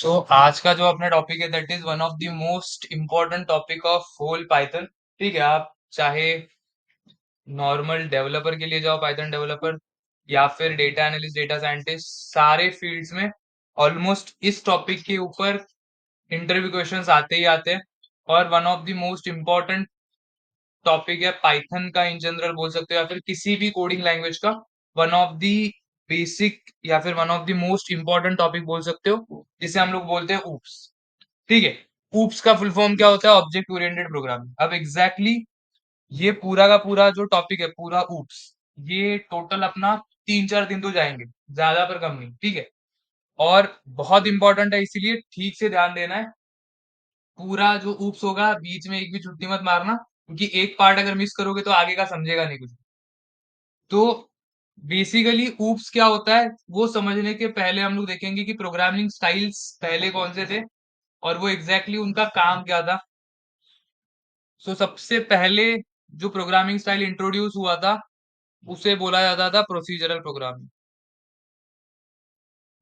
आज का जो अपना टॉपिक है that is one of the most important topic of whole Python. ठीक है, आप चाहे नॉर्मल डेवलपर के लिए जाओ, पाइथन डेवलपर या फिर डेटा एनालिस्ट, डेटा साइंटिस्ट, सारे फील्ड्स में ऑलमोस्ट इस टॉपिक के ऊपर इंटरव्यू क्वेश्चंस आते ही आते हैं। और one of the most important topic है पाइथन का, इन जनरल बोल सकते हो, या फिर किसी भी कोडिंग लैंग्वेज का वन ऑफ द बेसिक या फिर one of the most important topic बोल सकते हो, जिसे हम लोग बोलते हैं ऊप्स। ठीक है, ऊप्स का फुल फॉर्म क्या होता है? Object oriented programming. अब एग्जैक्टली ये पूरा का पूरा जो टॉपिक है, पूरा ऊप्स, ये टोटल अपना 3-4 दिन तो जाएंगे, ज्यादा पर कम नहीं। ठीक है, और बहुत इंपॉर्टेंट है, इसीलिए ठीक से ध्यान देना है। पूरा जो ऊप्स होगा बीच में एक भी छुट्टी मत मारना, क्योंकि एक पार्ट अगर मिस करोगे तो आगे का समझेगा नहीं कुछ। तो बेसिकली ऊप्स क्या होता है वो समझने के पहले हम लोग देखेंगे कि प्रोग्रामिंग स्टाइल्स पहले कौन से थे और वो एग्जैक्टली उनका काम क्या था। सबसे पहले जो प्रोग्रामिंग स्टाइल इंट्रोड्यूस हुआ था उसे बोला जाता था प्रोसीजरल प्रोग्रामिंग।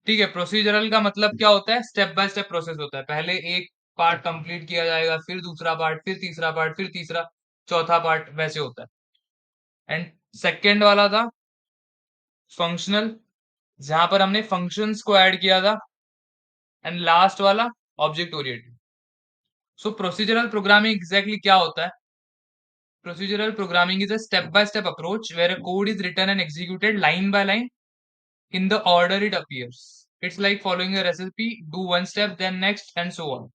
ठीक है, प्रोसीजरल का मतलब क्या होता है? स्टेप बाय स्टेप प्रोसेस होता है। पहले एक पार्ट कंप्लीट किया जाएगा, फिर दूसरा पार्ट, फिर तीसरा पार्ट, फिर तीसरा, चौथा पार्ट, वैसे होता है। एंड सेकेंड वाला था फंक्शनल, जहां पर हमने फंक्शंस को ऐड किया था। एंड लास्ट वाला object oriented. Procedural programming exactly क्या होता है? Procedural programming is a step-by-step approach where a code is written and executed line by line in the order it appears. It's like following a recipe, do one step, then next, and so on.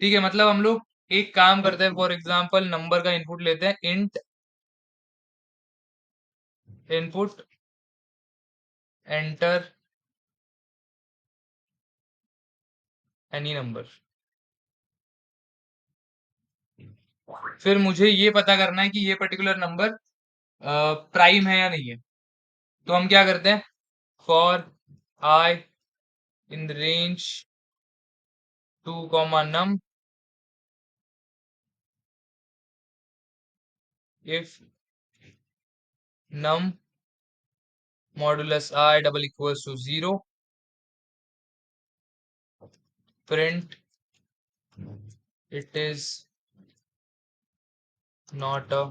ठीक है, मतलब हम लोग एक काम करते हैं, for example number का इनपुट लेते हैं, int input enter any number. फिर मुझे ये पता करना है कि ये पर्टिकुलर नंबर प्राइम है या नहीं है। तो हम क्या करते हैं? For I in the range 2, num, if num modulus I double equals to 0, print it is not a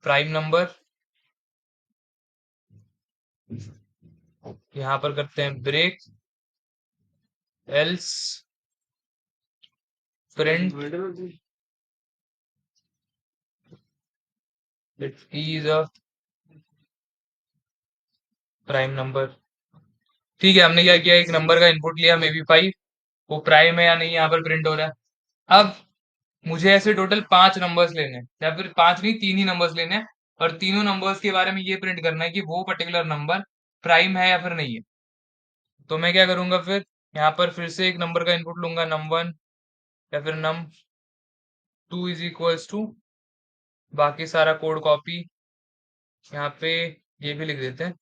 prime number। यहाँ पर करते हैं break, else print it is a prime number। ठीक है, हमने क्या किया, एक नंबर का इनपुट लिया, मे बी 5, वो प्राइम है या नहीं यहाँ पर प्रिंट हो रहा है। अब मुझे ऐसे टोटल 5 नंबर्स लेने हैं, या फिर पांच नहीं, 3 ही नंबर्स लेने हैं, और तीनों नंबर्स के बारे में ये प्रिंट करना है कि वो पर्टिकुलर नंबर प्राइम है या फिर नहीं है। तो मैं क्या करूंगा फिर, यहाँ पर फिर से एक नंबर का इनपुट लूंगा, num1 या फिर num2 इज इक्वल्स टू, बाकी सारा कोड कॉपी यहाँ पे, ये भी लिख देते हैं।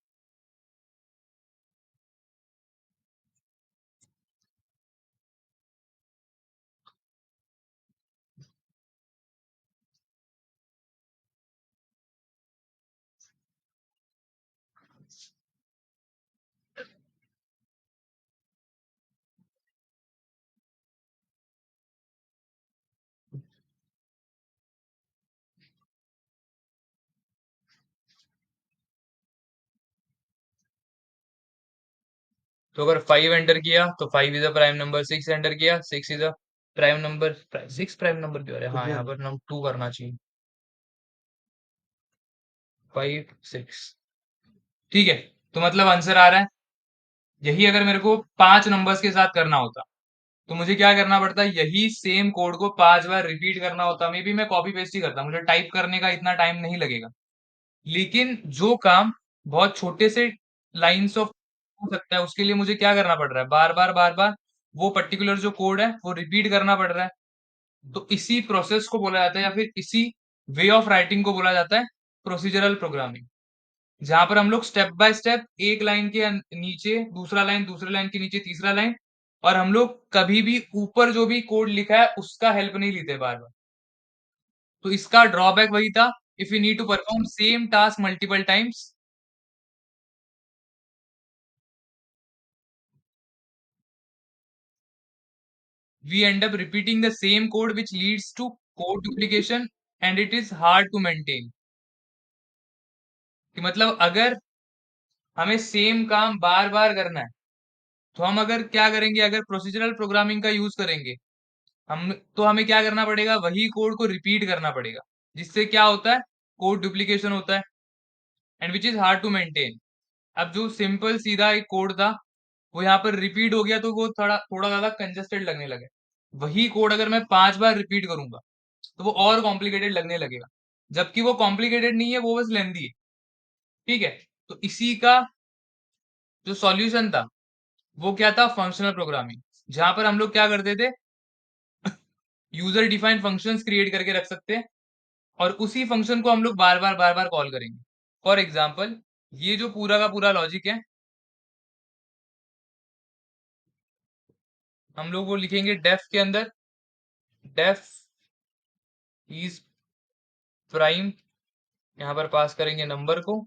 तो अगर 5 एंटर किया तो 5 is a prime number, 6 enter किया 6 is a prime number. 6 prime number क्यों आ रहा है? हाँ, यहाँ पर num2 करना चाहिए, 5 6। ठीक है, तो मतलब आंसर आ रहा है। यही अगर मेरे को 5 नंबर्स के साथ करना होता तो मुझे क्या करना पड़ता? यही सेम कोड को 5 बार रिपीट करना होता। मे बी मैं कॉपी पेस्ट ही करता, मुझे टाइप करने का इतना टाइम नहीं लगेगा। लेकिन जो काम बहुत छोटे से लाइंस ऑफ हो सकता है, उसके लिए मुझे क्या करना पड़ रहा है? बार बार बार बार वो पर्टिकुलर जो कोड है वो रिपीट करना पड़ रहा है। तो इसी प्रोसेस को बोला जाता है, या फिर इसी वे ऑफ राइटिंग को बोला जाता है प्रोसीजरल प्रोग्रामिंग, जहां पर हम लोग स्टेप बाय स्टेप एक लाइन के नीचे दूसरा लाइन, दूसरे लाइन के नीचे तीसरा लाइन, और हम लोग कभी भी ऊपर जो भी कोड लिखा है उसका हेल्प नहीं लेते बार बार। तो इसका ड्रॉबैक वही था, if you need to perform same task multiple times. we end up repeating the same code which leads to code duplication and it is hard to maintain. कि मतलब अगर हमें सेम काम बार बार करना है तो हम अगर क्या करेंगे, अगर प्रोसीजरल प्रोग्रामिंग का यूज करेंगे हम, तो हमें क्या करना पड़ेगा, वही कोड को रिपीट करना पड़ेगा, जिससे क्या होता है, कोड डुप्लीकेशन होता है and which is hard to maintain. अब जो सिंपल सीधा एक कोड था वो यहाँ पर रिपीट हो गया तो वो थोड़ा थोड़ा ज्यादा कंजेस्टेड लगने लगे। वही कोड अगर मैं 5 बार रिपीट करूंगा तो वो और कॉम्प्लिकेटेड लगने लगेगा, जबकि वो कॉम्प्लिकेटेड नहीं है, वो बस लेंदी है। ठीक है, तो इसी का जो सॉल्यूशन था वो क्या था, फंक्शनल प्रोग्रामिंग, जहां पर हम लोग क्या करते थे, यूजर डिफाइंड फंक्शंस क्रिएट करके रख सकते हैं और उसी फंक्शन को हम लोग बार बार कॉल करेंगे। फॉर एग्जाम्पल, ये जो पूरा का पूरा लॉजिक है, हम लोग वो लिखेंगे डेफ के अंदर, डेफ इज प्राइम, यहाँ पर पास करेंगे नंबर को,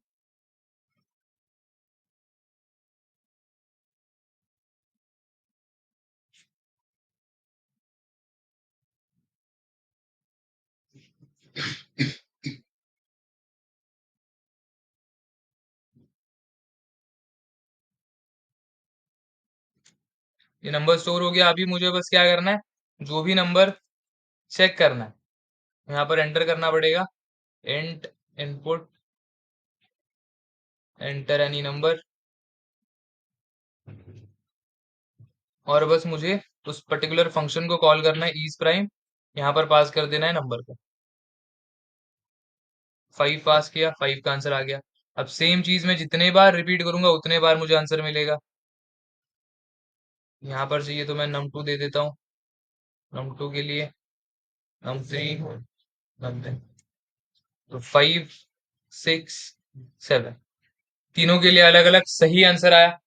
ये नंबर स्टोर हो गया। अभी मुझे बस क्या करना है, जो भी नंबर चेक करना है यहाँ पर एंटर करना पड़ेगा, int input enter any number, और बस मुझे उस पर्टिकुलर फंक्शन को कॉल करना है इज प्राइम, यहाँ पर पास कर देना है नंबर को। 5 पास किया, 5 का आंसर आ गया। अब सेम चीज मैं जितने बार रिपीट करूंगा उतने बार मुझे आंसर मिलेगा। यहाँ पर चाहिए तो मैं num2 दे देता हूँ, num2 के लिए num3 num10, तो 5 6 7 तीनों के लिए अलग अलग सही आंसर आया।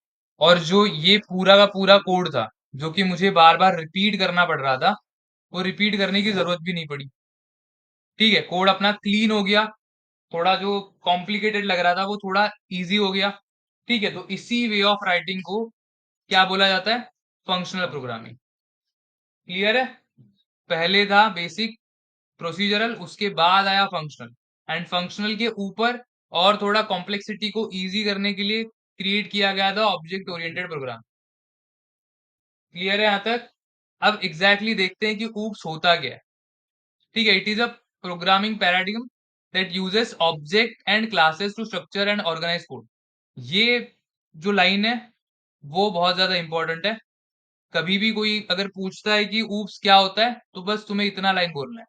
और जो ये पूरा का पूरा कोड था जो कि मुझे बार बार रिपीट करना पड़ रहा था, वो रिपीट करने की जरूरत भी नहीं पड़ी। ठीक है, कोड अपना क्लीन हो गया, थोड़ा जो कॉम्प्लिकेटेड लग रहा था वो थोड़ा इजी हो गया। ठीक है, तो इसी वे ऑफ राइटिंग को क्या बोला जाता है, फंक्शनल प्रोग्रामिंग। क्लियर है, पहले था बेसिक प्रोसीजरल, उसके बाद आया फंक्शनल, एंड फंक्शनल के ऊपर और थोड़ा कॉम्प्लेक्सिटी को इजी करने के लिए क्रिएट किया गया था ऑब्जेक्ट ओरिएंटेड प्रोग्राम। क्लियर है यहाँ तक। अब एग्जैक्टली exactly देखते हैं कि ऊप्स होता क्या है। ठीक है, it is a programming paradigm that uses object and classes to structure and organize code. ये जो लाइन है वो बहुत ज्यादा इंपॉर्टेंट है। कभी भी कोई अगर पूछता है कि ऊप्स क्या होता है तो बस तुम्हें इतना लाइन बोलना है,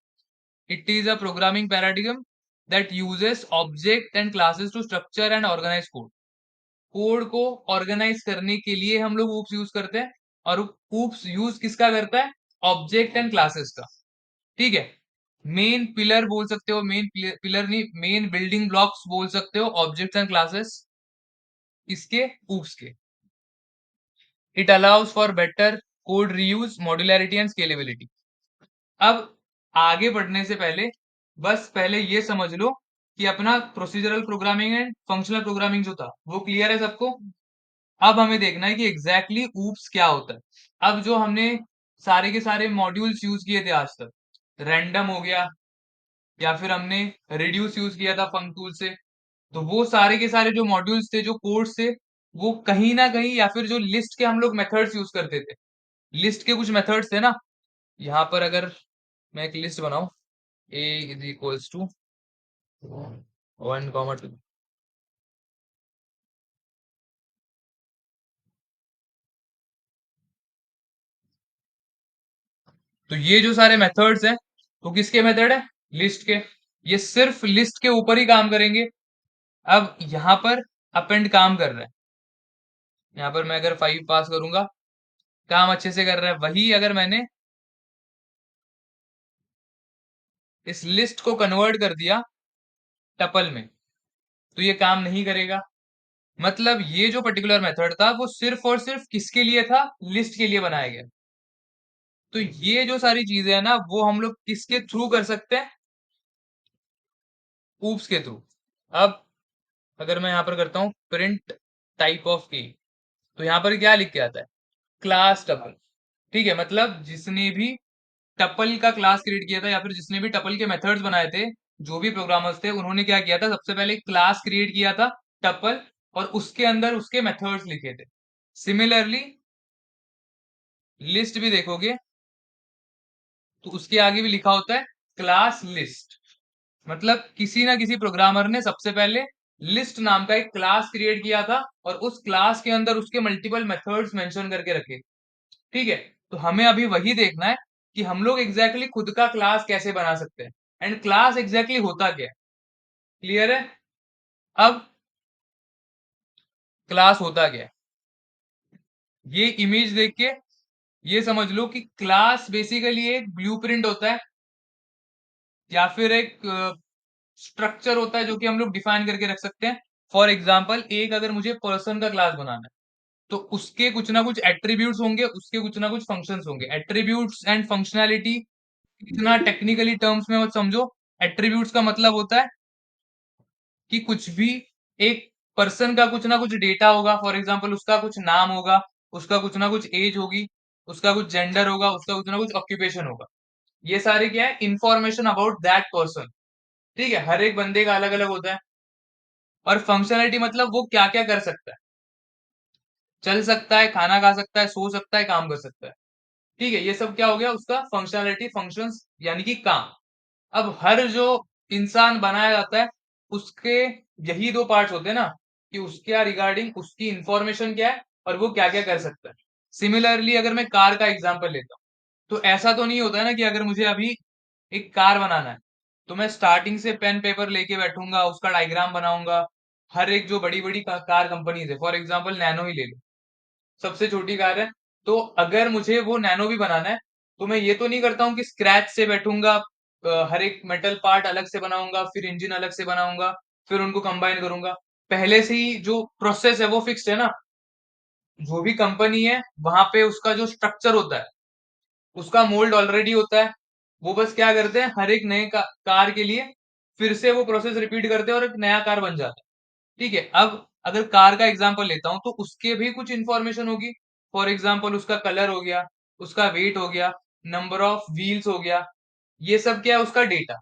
it is a programming paradigm that uses object and classes to structure and organize code. Code को ऑर्गेनाइज करने के लिए हम लोग ऊप्स यूज करते हैं, और ऊप्स यूज किसका करता है, ऑब्जेक्ट एंड क्लासेस का। ठीक है, मेन पिलर बोल सकते हो, मेन पिलर नहीं, मेन बिल्डिंग ब्लॉक्स बोल सकते हो ऑब्जेक्ट्स एंड क्लासेस इसके, ऊप्स के। It allows for better code reuse, modularity and scalability. अब आगे बढ़ने से पहले बस पहले ये समझ लो कि अपना procedural programming and functional programming जो था वो क्लियर है सबको। अब हमें देखना है कि एग्जैक्टली exactly ऊप्स क्या होता है। अब जो हमने सारे के सारे मॉड्यूल्स यूज किए थे आज तक, रैंडम हो गया या फिर हमने रिड्यूस यूज किया था फंक टूल से, तो वो सारे के सारे जो मॉड्यूल्स थे, जो कोड्स थे, वो कहीं ना कहीं, या फिर जो लिस्ट के हम लोग मेथड्स यूज करते थे, लिस्ट के कुछ मेथड्स थे ना, यहाँ पर अगर मैं एक लिस्ट बनाऊं, ए इज इक्वल्स टू 1, 2, तो ये जो सारे मेथड्स हैं तो किसके मेथड है, लिस्ट के। ये सिर्फ लिस्ट के ऊपर ही काम करेंगे। अब यहाँ पर अपेंड काम कर रहा है, यहाँ पर मैं अगर 5 पास करूंगा, काम अच्छे से कर रहा है। वही अगर मैंने इस लिस्ट को कन्वर्ट कर दिया टपल में तो ये काम नहीं करेगा। मतलब ये जो पर्टिकुलर मेथड था वो सिर्फ और सिर्फ किसके लिए था, लिस्ट के लिए बनाया गया। तो ये जो सारी चीजें है ना वो हम लोग किसके थ्रू कर सकते हैं, ऊप्स के थ्रू। अब अगर मैं यहाँ पर करता हूँ प्रिंट टाइप ऑफ की, तो यहाँ पर क्या लिख के आता है, क्लास टपल। ठीक है, मतलब जिसने भी टपल का क्लास क्रिएट किया था या फिर जिसने भी टपल के मेथड्स बनाए थे, जो भी प्रोग्रामर्स थे, उन्होंने क्या किया था, सबसे पहले क्लास क्रिएट किया था टपल, और उसके अंदर उसके मेथड्स लिखे थे। सिमिलरली लिस्ट भी देखोगे तो उसके आगे भी लिखा होता है क्लास लिस्ट। मतलब किसी ना किसी प्रोग्रामर ने सबसे पहले लिस्ट नाम का एक क्लास क्रिएट किया था, और उस क्लास के अंदर उसके मल्टीपल मेथड्स मेंशन करके रखे। ठीक है, तो हमें अभी वही देखना है कि हम लोग एग्जैक्टली exactly खुद का क्लास कैसे बना सकते हैं, एंड क्लास एग्जैक्टली होता क्या है। क्लियर है? अब क्लास होता क्या है, ये इमेज देख के ये समझ लो कि क्लास बेसिकली एक ब्लूप्रिंट होता है, या फिर एक स्ट्रक्चर होता है जो कि हम लोग डिफाइन करके रख सकते हैं। फॉर एग्जाम्पल, एक अगर मुझे पर्सन का क्लास बनाना है, तो उसके कुछ ना कुछ एट्रीब्यूट्स होंगे, उसके कुछ ना कुछ फंक्शंस होंगे। एट्रीब्यूट्स एंड फंक्शनैलिटी इतना टेक्निकली टर्म्स में मत समझो। एट्रीब्यूट्स का मतलब होता है कि कुछ भी एक पर्सन का कुछ ना कुछ डेटा होगा। फॉर एग्जाम्पल, उसका कुछ नाम होगा, उसका कुछ ना कुछ एज होगी, उसका कुछ जेंडर होगा, उसका कुछ ना कुछ ऑक्यूपेशन होगा। ये सारे क्या है, इंफॉर्मेशन अबाउट दैट पर्सन। ठीक है, हर एक बंदे का अलग अलग होता है। और फंक्शनैलिटी मतलब वो क्या क्या कर सकता है, चल सकता है, खाना खा सकता है, सो सकता है, काम कर सकता है। ठीक है, ये सब क्या हो गया उसका फंक्शनैलिटी, फंक्शंस यानी कि काम। अब हर जो इंसान बनाया जाता है, उसके यही दो पार्ट्स होते हैं ना, कि उसके रिगार्डिंग उसकी इंफॉर्मेशन क्या है और वो क्या क्या कर सकता है। सिमिलरली अगर मैं कार का एग्जांपल लेता हूँ, तो ऐसा तो नहीं होता है ना कि अगर मुझे अभी एक कार बनाना है, तो मैं स्टार्टिंग से पेन पेपर लेके बैठूंगा, उसका डायग्राम बनाऊंगा। हर एक जो बड़ी बड़ी कार कंपनीज है, फॉर एग्जांपल नैनो ही ले लो, सबसे छोटी कार है। तो अगर मुझे वो नैनो भी बनाना है, तो मैं ये तो नहीं करता हूँ कि स्क्रैच से बैठूंगा, हर एक मेटल पार्ट अलग से बनाऊंगा, फिर इंजन अलग से बनाऊंगा, फिर उनको कंबाइन करूंगा। पहले से ही जो प्रोसेस है वो फिक्स्ड है ना। जो भी कंपनी है, वहां पे उसका जो स्ट्रक्चर होता है, उसका मोल्ड ऑलरेडी होता है। वो बस क्या करते हैं, हर एक नए कार के लिए फिर से वो प्रोसेस रिपीट करते हैं और एक नया कार बन जाता है। ठीक है, अब अगर कार का एग्जांपल लेता हूं, तो उसके भी कुछ इंफॉर्मेशन होगी। फॉर एग्जांपल, उसका कलर हो गया, उसका वेट हो गया, नंबर ऑफ व्हील्स हो गया। ये सब क्या है, उसका डेटा।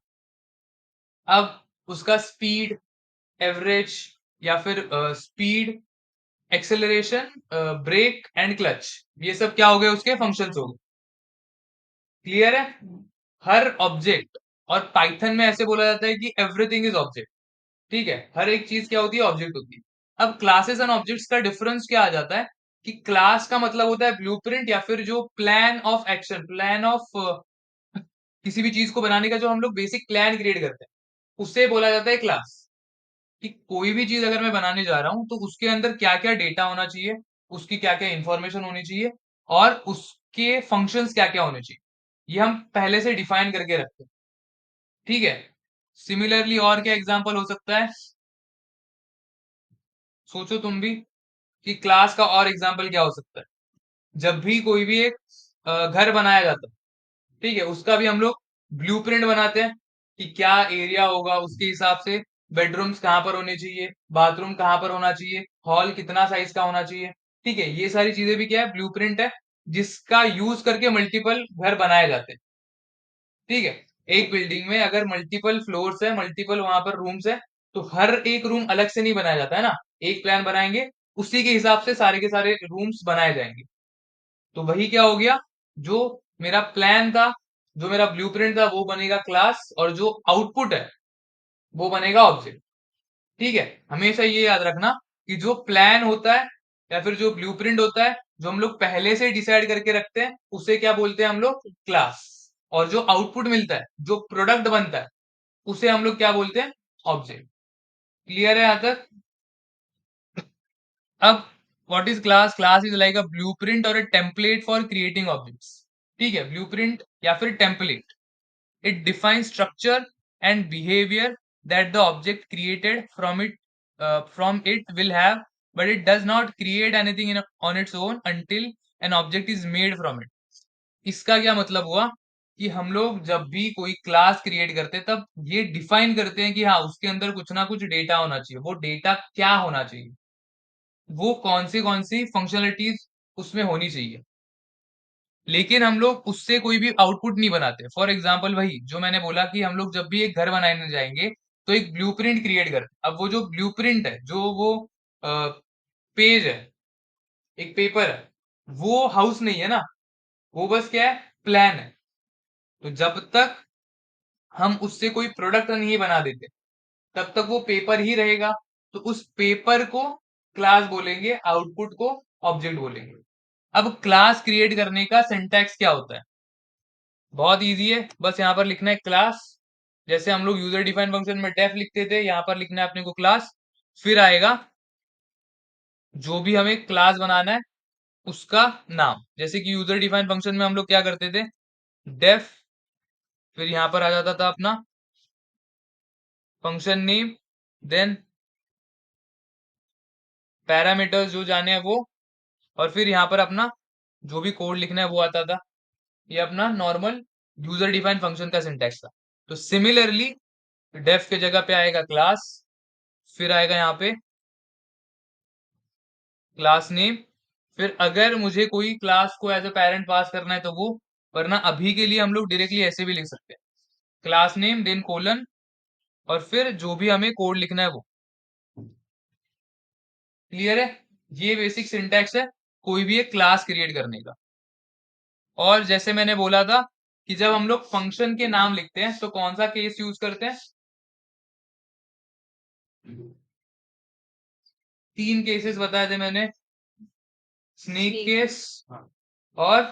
अब उसका स्पीड, एवरेज, या फिर speed, acceleration, brake and clutch, ये सब क्या हो गए, उसके फंक्शंस हो गए। क्लियर है? हर ऑब्जेक्ट, और पाइथन में ऐसे बोला जाता है कि एवरीथिंग इज ऑब्जेक्ट। ठीक है, हर एक चीज क्या होती है, ऑब्जेक्ट होती है। अब क्लासेस एंड ऑब्जेक्ट्स का डिफरेंस क्या आ जाता है, कि क्लास का मतलब होता है ब्लूप्रिंट, या फिर जो plan of action, plan of किसी भी चीज को बनाने का जो हम लोग बेसिक प्लान क्रिएट करते हैं, उससे बोला जाता है क्लास। कि कोई भी चीज अगर मैं बनाने जा रहा हूं, तो उसके अंदर क्या क्या डेटा होना चाहिए, उसकी क्या क्या इंफॉर्मेशन होनी चाहिए, और उसके फंक्शंस क्या क्या होने चाहिए, ये हम पहले से डिफाइन करके रखते हैं। ठीक है, सिमिलरली और क्या एग्जांपल हो सकता है, सोचो तुम भी कि क्लास का और एग्जांपल क्या हो सकता है। जब भी कोई भी एक घर बनाया जाता है, ठीक है, उसका भी हम लोग ब्लूप्रिंट बनाते हैं कि क्या एरिया होगा, उसके हिसाब से बेडरूम्स कहाँ पर होने चाहिए, बाथरूम कहाँ पर होना चाहिए, हॉल कितना साइज का होना चाहिए। ठीक है, ये सारी चीजें भी क्या है, ब्लूप्रिंट है, जिसका यूज करके मल्टीपल घर बनाए जाते हैं। ठीक है, एक बिल्डिंग में अगर मल्टीपल फ्लोर्स है, मल्टीपल वहां पर रूम्स है, तो हर एक रूम अलग से नहीं बनाया जाता है ना। एक प्लान बनाएंगे, उसी के हिसाब से सारे के सारे रूम्स बनाए जाएंगे। तो वही क्या हो गया, जो मेरा प्लान था, जो मेरा ब्लूप्रिंट था, वो बनेगा क्लास, और जो आउटपुट है वो बनेगा ऑब्जेक्ट। ठीक है, हमेशा ये याद रखना कि जो प्लान होता है या फिर जो ब्लूप्रिंट होता है, जो हम लोग पहले से डिसाइड करके रखते हैं, उसे क्या बोलते हैं हम लोग, क्लास। और जो आउटपुट मिलता है, जो प्रोडक्ट बनता है, उसे हम लोग क्या बोलते हैं, ऑब्जेक्ट। क्लियर है यहां तक? अब what is class? Class is like a blueprint और a template for creating objects. ठीक है, ब्लूप्रिंट या फिर template, it defines structure and behavior that the object created from it will have, but it does not create anything on its own until an object is made from it. इसका क्या मतलब हुआ, कि हम लोग जब भी कोई क्लास क्रिएट करते हैं, तब ये डिफाइन करते हैं कि हाँ, उसके अंदर कुछ ना कुछ डेटा होना चाहिए। वो डेटा क्या होना चाहिए, वो कौन सी फंक्शनलिटीज उसमें होनी चाहिए। लेकिन हम लोग उससे कोई भी आउटपुट नहीं बनाते। फॉर एग्जाम्पल वही जो मैंने बोला कि हम लोग जब भी एक घर बनाने जाएंगे तो एक ब्लूप्रिंट क्रिएट करते हैं। अब वो जो ब्लूप्रिंट है, जो वो पेज है, एक पेपर है, वो हाउस नहीं है ना, वो बस क्या है, प्लान है। तो जब तक हम उससे कोई प्रोडक्ट नहीं बना देते तब तक वो पेपर ही रहेगा। तो उस पेपर को क्लास बोलेंगे, आउटपुट को ऑब्जेक्ट बोलेंगे। अब क्लास क्रिएट करने का सिंटैक्स क्या होता है? बहुत इजी है, बस यहाँ पर लिखना है क्लास। जैसे हम लोग यूजर डिफाइन फंक्शन में डेफ लिखते थे, यहाँ पर लिखना है अपने को क्लास। फिर आएगा जो भी हमें क्लास बनाना है उसका नाम। जैसे कि यूजर डिफाइन फंक्शन में हम लोग क्या करते थे, डेफ, फिर यहाँ पर आ जाता था अपना फंक्शन नेम, देन पैरामीटर्स जो जाने हैं वो, और फिर यहाँ पर अपना जो भी कोड लिखना है वो आता था। ये अपना नॉर्मल यूजर डिफाइन फंक्शन का सिंटैक्स था। तो सिमिलरली डेफ के जगह पे आएगा क्लास, फिर आएगा यहाँ पे क्लास नेम। फिर अगर मुझे कोई क्लास को एज अ पेरेंट पास करना है तो वो, वरना अभी के लिए हम लोग डायरेक्टली ऐसे भी लिख सकते हैं, क्लास नेम देन कोलन, और फिर जो भी हमें कोड लिखना है वो। क्लियर है? ये बेसिक सिंटैक्स है कोई भी एक क्लास क्रिएट करने का। और जैसे मैंने बोला था कि जब हम लोग फंक्शन के नाम लिखते हैं तो कौन सा केस यूज करते हैं? 3 केसेस बताए थे मैंने, स्नेक केस, और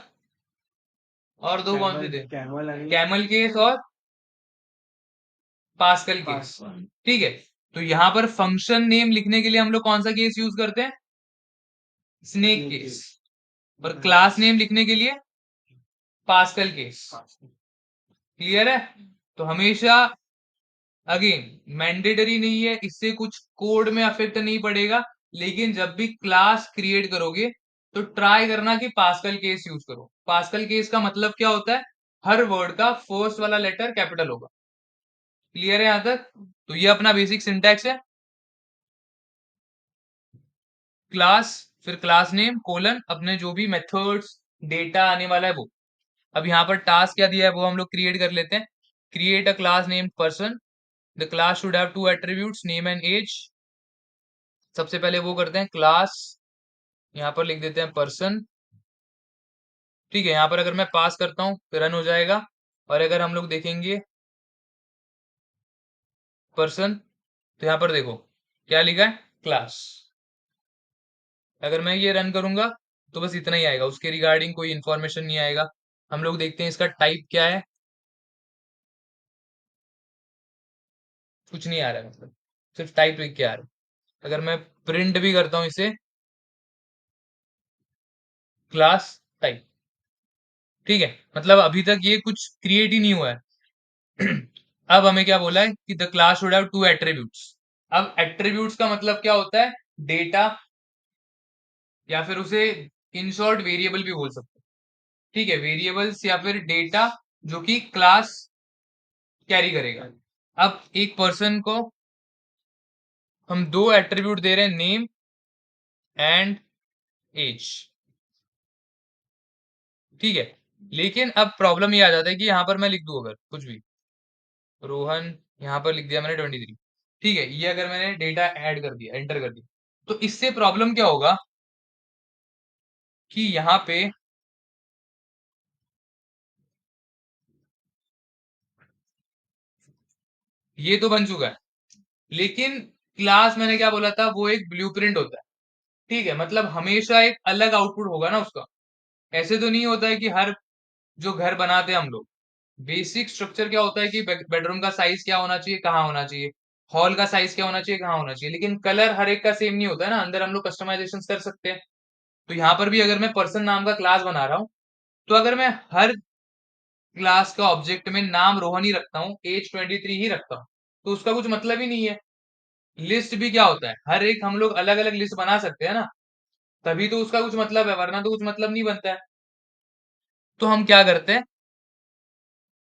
दो कौन से थे, कैमल केस और पास्कल केस। ठीक है, तो यहाँ पर फंक्शन नेम लिखने के लिए हम लोग कौन सा केस यूज करते हैं? Snake case. और क्लास नेम लिखने के लिए पास्कल केस। क्लियर है? तो हमेशा, अगेन, मैंडेटरी नहीं है, इससे कुछ कोड में अफेक्ट नहीं पड़ेगा, लेकिन जब भी क्लास क्रिएट करोगे तो ट्राई करना कि पास्कल केस यूज करो। पास्कल केस का मतलब क्या होता है? हर वर्ड का फर्स्ट वाला लेटर कैपिटल होगा। क्लियर है यहां तक? तो ये अपना बेसिक सिंटैक्स है, क्लास, फिर क्लास नेम कोलन, अपने जो भी मेथड्स, डेटा आने वाला है वो। अब यहाँ पर टास्क क्या दिया है वो हम लोग क्रिएट कर लेते हैं। Create a class name person, the class should have 2 attributes, name and age. सबसे पहले वो करते हैं क्लास, यहाँ पर लिख देते हैं पर्सन। ठीक है, यहाँ पर अगर मैं पास करता हूँ तो रन हो जाएगा। और अगर हम लोग देखेंगे पर्सन, तो यहाँ पर देखो क्या लिखा है, क्लास। अगर मैं ये रन करूंगा तो बस इतना ही आएगा, उसके रिगार्डिंग कोई इंफॉर्मेशन नहीं आएगा। हम लोग देखते हैं इसका टाइप क्या है, कुछ नहीं आ रहा है, मतलब सिर्फ टाइप लिख के आ रहा है। अगर मैं प्रिंट भी करता हूँ इसे, क्लास टाइप। ठीक है, मतलब अभी तक ये कुछ क्रिएट ही नहीं हुआ है। अब हमें क्या बोला है कि the class should have 2 attributes. अब एट्रीब्यूट्स का मतलब क्या होता है? डेटा, या फिर उसे इन शॉर्ट वेरिएबल भी बोल सकते हैं। ठीक है, वेरिएबल्स या फिर डेटा जो कि क्लास कैरी करेगा। अब एक पर्सन को हम 2 एट्रीब्यूट दे रहे हैं, नेम एंड एज। ठीक है, लेकिन अब प्रॉब्लम ये आ जाता है कि यहाँ पर मैं लिख दूं अगर कुछ भी, रोहन, यहाँ पर लिख दिया मैंने 23। ठीक है, ये अगर मैंने डेटा ऐड कर दिया, एंटर कर दिया, तो इससे प्रॉब्लम क्या होगा कि यहाँ पे ये तो बन चुका है, लेकिन क्लास मैंने क्या बोला था, वो एक ब्लूप्रिंट होता है। ठीक है, मतलब हमेशा एक अलग आउटपुट होगा ना उसका। ऐसे तो नहीं होता है कि हर, जो घर बनाते हैं हम लोग, बेसिक स्ट्रक्चर क्या होता है कि बेडरूम का साइज क्या होना चाहिए, कहाँ होना चाहिए, हॉल का साइज क्या होना चाहिए, कहाँ होना चाहिए, लेकिन कलर हर एक का सेम नहीं होता है ना, अंदर हम लोग कस्टमाइजेशन कर सकते हैं। तो यहाँ पर भी अगर मैं पर्सन नाम का क्लास बना रहा हूँ, तो अगर मैं हर क्लास का ऑब्जेक्ट में नाम रोहन ही रखता हूँ, एज 23 ही रखता हूँ, तो उसका कुछ मतलब ही नहीं है। लिस्ट भी क्या होता है, हर एक हम लोग अलग अलग लिस्ट बना सकते हैं ना, तभी तो उसका कुछ मतलब है, वरना तो कुछ मतलब नहीं बनता है। तो हम क्या करते हैं,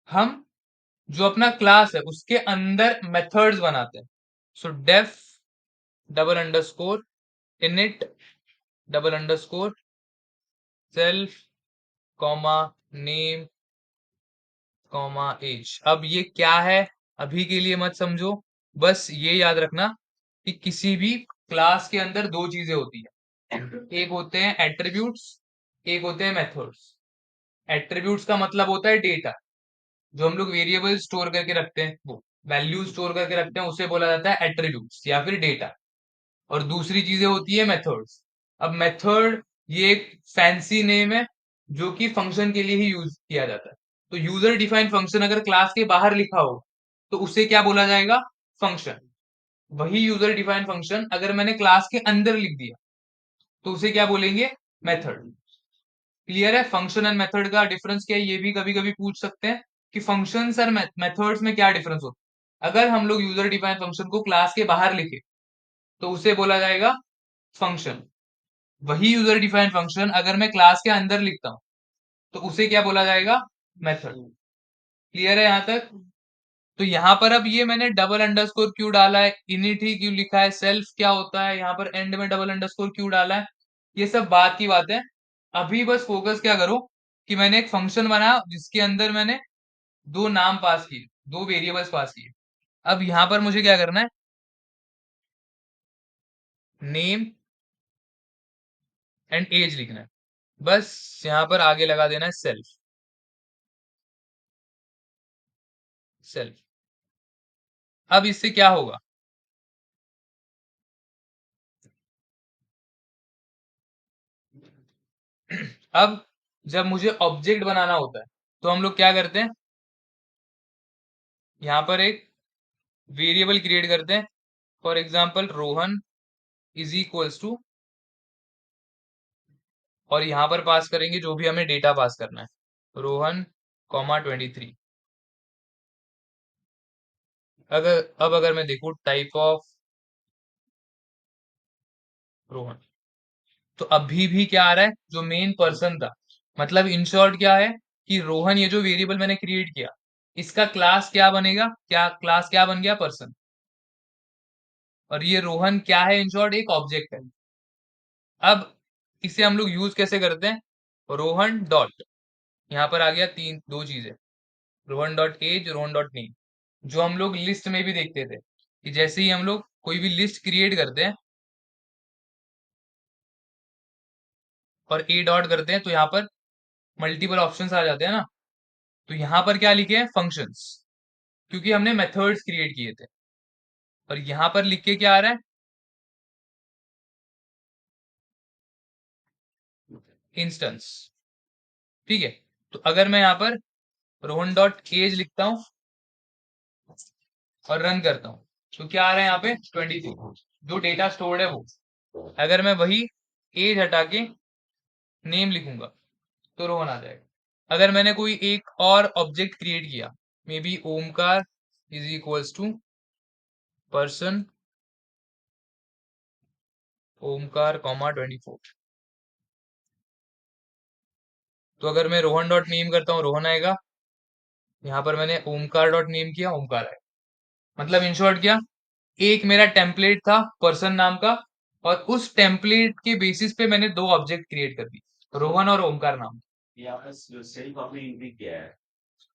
हम जो अपना क्लास है उसके अंदर मेथड्स बनाते हैं। So def double underscore init double underscore self comma name comma age. अब ये क्या है अभी के लिए मत समझो, बस ये याद रखना कि किसी भी क्लास के अंदर दो चीजें होती है, एक होते हैं एट्रीब्यूट्स, एक होते हैं मेथड्स। एट्रीब्यूट्स का मतलब होता है डेटा, जो हम लोग वेरिएबल स्टोर करके रखते हैं, वो वैल्यू स्टोर करके रखते हैं, उसे बोला जाता है एट्रीब्यूट्स या फिर डेटा। और दूसरी चीजें होती है मेथड्स। अब मेथड ये एक फैंसी नेम है जो कि फंक्शन के लिए ही यूज किया जाता है। तो यूजर डिफाइंड फंक्शन अगर क्लास के बाहर लिखा हो तो उसे क्या बोला जाएगा, फंक्शन। वही यूजर डिफाइंड फंक्शन अगर मैंने क्लास के अंदर लिख दिया तो उसे क्या बोलेंगे, मेथड। क्लियर है फंक्शन एंड मेथड का डिफरेंस क्या है, ये भी कभी कभी पूछ सकते हैं कि फंक्शंस और मेथड्स में क्या डिफरेंस होता है। अगर हम लोग यूजर डिफाइंड फंक्शन को क्लास के बाहर लिखे तो उसे बोला जाएगा फंक्शन। वही यूजर डिफाइंड फंक्शन अगर मैं क्लास के अंदर लिखता हूं तो उसे क्या बोला जाएगा, मेथड। क्लियर है यहां तक। तो यहां पर अब ये मैंने डबल अंडरस्कोर क्यों डाला है, इनिट ही क्यों लिखा है, सेल्फ क्या होता है, यहाँ पर एंड में डबल अंडरस्कोर क्यों डाला है, ये सब बात की बात है। अभी बस फोकस क्या करो कि मैंने एक फंक्शन बनाया जिसके अंदर मैंने दो नाम पास किए, दो वेरिएबल्स पास किए। अब यहां पर मुझे क्या करना है, नेम एंड एज लिखना है। बस यहां पर आगे लगा देना है सेल्फ। सेल्फ। अब इससे क्या होगा, अब जब मुझे ऑब्जेक्ट बनाना होता है तो हम लोग क्या करते हैं, यहाँ पर एक वेरिएबल क्रिएट करते हैं। For example Rohan is equals to, और यहाँ पर पास करेंगे जो भी हमें डेटा पास करना है, रोहन कॉमा 23। अगर मैं देखूँ टाइप ऑफ रोहन, तो अभी भी क्या आ रहा है, जो मेन पर्सन था। मतलब इन शॉर्ट क्या है कि रोहन ये जो वेरिएबल मैंने क्रिएट किया, इसका क्लास क्या बनेगा, क्या क्लास क्या बन गया, पर्सन। और ये रोहन क्या है, इन शॉर्ट एक ऑब्जेक्ट है। अब इसे हम लोग यूज कैसे करते हैं, रोहन डॉट, यहाँ पर आ गया तीन दो चीजें, Rohan dot age, Rohan dot name, जो हम लोग लिस्ट में भी देखते थे कि जैसे ही हम लोग कोई भी लिस्ट क्रिएट करते हैं और ए डॉट करते हैं तो यहाँ पर मल्टीपल ऑप्शंस आ जाते हैं ना। तो यहाँ पर क्या लिखे हैं, फंक्शंस, क्योंकि हमने मेथड्स क्रिएट किए थे। और यहाँ पर लिख के क्या आ रहा है, इंस्टेंस। ठीक है। तो अगर मैं यहाँ पर रोहन डॉट एज लिखता हूँ और रन करता हूँ तो क्या आ रहा है यहाँ पे, 23, जो डेटा स्टोर्ड है वो। अगर मैं वही एज हटा के नेम लिखूंगा तो रोहन आ जाएगा। अगर मैंने कोई एक और ऑब्जेक्ट क्रिएट किया, maybe Omkar is equals to person Omkar comma 24, तो अगर मैं रोहन डॉट नेम करता हूँ रोहन आएगा, यहाँ पर मैंने ओमकार डॉट नेम किया, ओमकार आएगा। मतलब इन शॉर्ट क्या, एक मेरा टेम्पलेट था पर्सन नाम का, और उस टेम्पलेट के बेसिस पे मैंने दो ऑब्जेक्ट क्रिएट कर दी, रोहन और ओमकार नाम।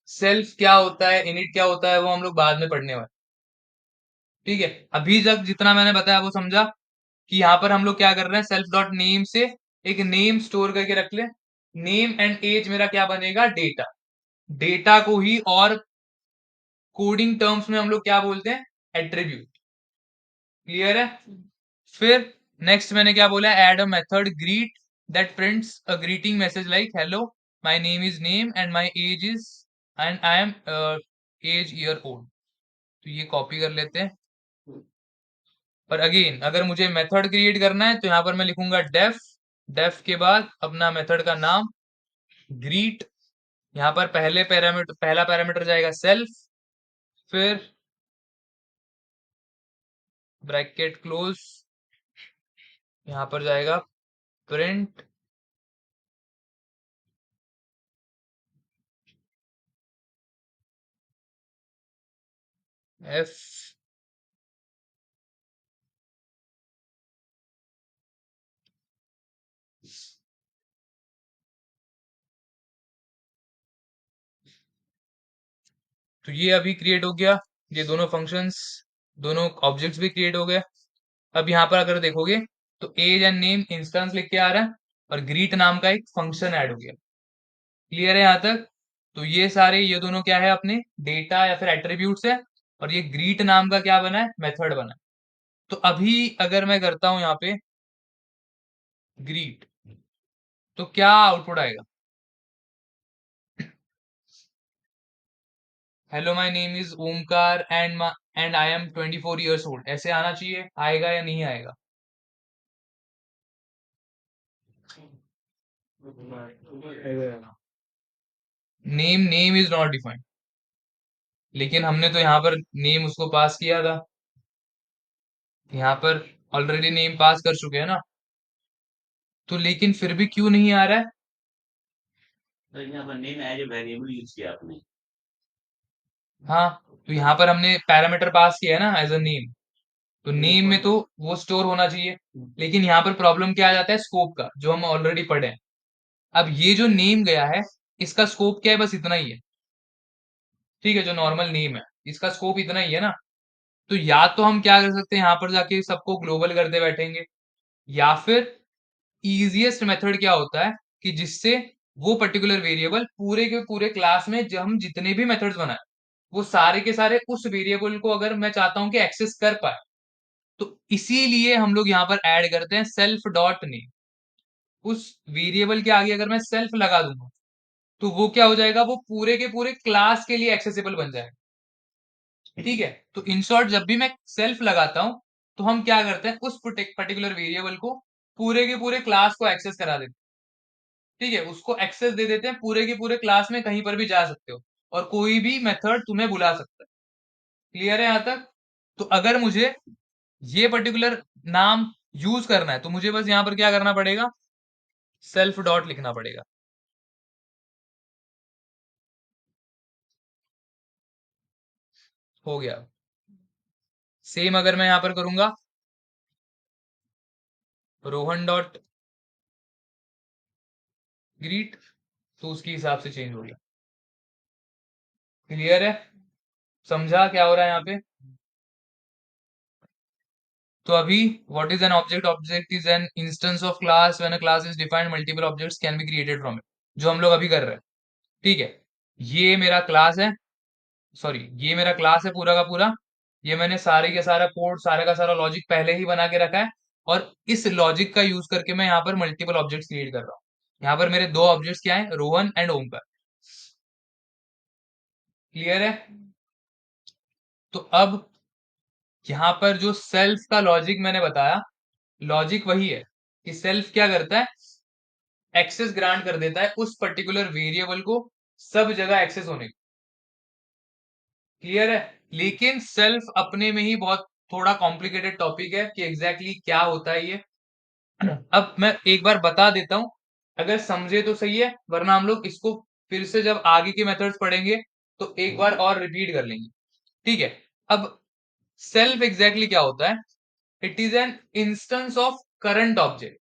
सेल्फ क्या होता है, इनिट क्या होता है, वो हम लोग बाद में पढ़ने वाले। ठीक है। अभी तक जितना मैंने बताया वो समझा कि यहाँ पर हम लोग क्या कर रहे हैं, सेल्फ डॉट नेम से एक नेम स्टोर करके रख ले। नेम एंड एज मेरा क्या बनेगा, डेटा। डेटा को ही और कोडिंग टर्म्स में हम लोग क्या बोलते हैं, एट्रीब्यूट। क्लियर है। फिर नेक्स्ट मैंने क्या बोला, add a method greet that prints a greeting message like hello my name is name and my age is and I am age year old. तो ये कॉपी कर लेते हैं। और अगेन अगर मुझे मेथड क्रिएट करना है तो यहाँ पर मैं लिखूंगा डेफ, डेफ के बाद अपना मेथड का नाम ग्रीट। यहाँ पर पहला पैरामीटर जाएगा सेल्फ, फिर ब्रैकेट क्लोज, यहाँ पर जाएगा प्रिंट एफ तो ये अभी क्रिएट हो गया, ये दोनों फंक्शंस, दोनों ऑब्जेक्ट्स भी क्रिएट हो गए। अब यहाँ पर अगर देखोगे तो एज एंड नेम इंस्टेंस लिख के आ रहा है, और ग्रीट नाम का एक फंक्शन ऐड हो गया। क्लियर है यहाँ तक? तो ये सारे, ये दोनों क्या है, अपने डेटा या फिर एट्रीब्यूट्स है, और ये ग्रीट नाम का क्या बना है, मेथड बना है। तो अभी अगर मैं करता हूं यहाँ पे ग्रीट, तो क्या आउटपुट आएगा? Hello my name is Omkar and I M 24 years old, ऐसे आना चाहिए, आएगा या नहीं आएगा? Name name is not defined, लेकिन हमने तो यहाँ पर नेम उसको पास किया था, यहाँ पर ऑलरेडी नेम पास कर चुके हैं ना। तो लेकिन फिर भी क्यों नहीं आ रहा है? तो यहाँ पर name age a variable use किया आपने। हाँ, तो यहाँ पर हमने पैरामीटर पास किया है ना एज अ नेम, तो नेम में तो वो स्टोर होना चाहिए। लेकिन यहाँ पर प्रॉब्लम क्या आ जाता है, स्कोप का, जो हम ऑलरेडी पढ़े हैं। अब ये जो नेम गया है, इसका स्कोप क्या है, बस इतना ही है। ठीक है, जो नॉर्मल नेम है, इसका स्कोप इतना ही है ना। तो या तो हम क्या कर सकते हैं, यहाँ पर जाके सबको ग्लोबल करते बैठेंगे, या फिर इजीएस्ट मेथड क्या होता है कि जिससे वो पर्टिकुलर वेरिएबल पूरे के पूरे क्लास में जो हम जितने भी मेथड्स बनाए, वो सारे के सारे उस वेरिएबल को अगर मैं चाहता हूं कि एक्सेस कर पाए, तो इसीलिए हम लोग यहाँ पर ऐड करते हैं सेल्फ डॉट नेम। उस वेरिएबल के आगे अगर मैं सेल्फ लगा दूंगा, तो वो क्या हो जाएगा, वो पूरे के पूरे क्लास के लिए एक्सेसिबल बन जाएगा। ठीक है, तो इन शॉर्ट जब भी मैं सेल्फ लगाता हूं, तो हम क्या करते हैं, उस पर्टिकुलर वेरिएबल को पूरे के पूरे क्लास को एक्सेस करा देते हैं। ठीक है, उसको एक्सेस दे देते हैं, पूरे के पूरे क्लास में कहीं पर भी जा सकते हो, और कोई भी मेथड तुम्हें बुला सकता है। क्लियर है यहाँ तक? तो अगर मुझे ये पर्टिकुलर नाम यूज करना है, तो मुझे बस यहाँ पर क्या करना पड़ेगा, सेल्फ डॉट लिखना पड़ेगा। हो गया। सेम अगर मैं यहाँ पर करूंगा रोहन डॉट ग्रीट, तो उसके हिसाब से चेंज हो गया। क्लियर है? समझा क्या हो रहा है यहाँ पे? तो अभी what is an object? Object is an instance of class when a class is defined multiple objects can be created from it, जो हम लोग अभी कर रहे हैं। ठीक है, ये मेरा क्लास है, सॉरी, ये मेरा क्लास है पूरा का पूरा। ये मैंने सारे का सारा कोड, सारे का सारा लॉजिक पहले ही बना के रखा है, और इस लॉजिक का यूज करके मैं यहाँ पर मल्टीपल ऑब्जेक्ट्स क्रिएट कर रहा हूँ। यहाँ पर मेरे दो ऑब्जेक्ट्स क्या है, रोहन एंड ओमकार। क्लियर है? तो अब यहाँ पर जो सेल्फ का लॉजिक मैंने बताया, लॉजिक वही है कि सेल्फ क्या करता है, एक्सेस ग्रांट कर देता है उस पर्टिकुलर वेरिएबल को सब जगह एक्सेस होने को। क्लियर है? लेकिन सेल्फ अपने में ही बहुत थोड़ा कॉम्प्लिकेटेड टॉपिक है कि एग्जैक्टली exactly क्या होता है ये। अब मैं एक बार बता देता हूं, अगर समझे तो सही है, वरना हम लोग इसको फिर से जब आगे के मेथड्स पढ़ेंगे, तो एक बार और रिपीट कर लेंगे। ठीक है, अब सेल्फ एग्जैक्टली क्या होता है, it is an instance of current object.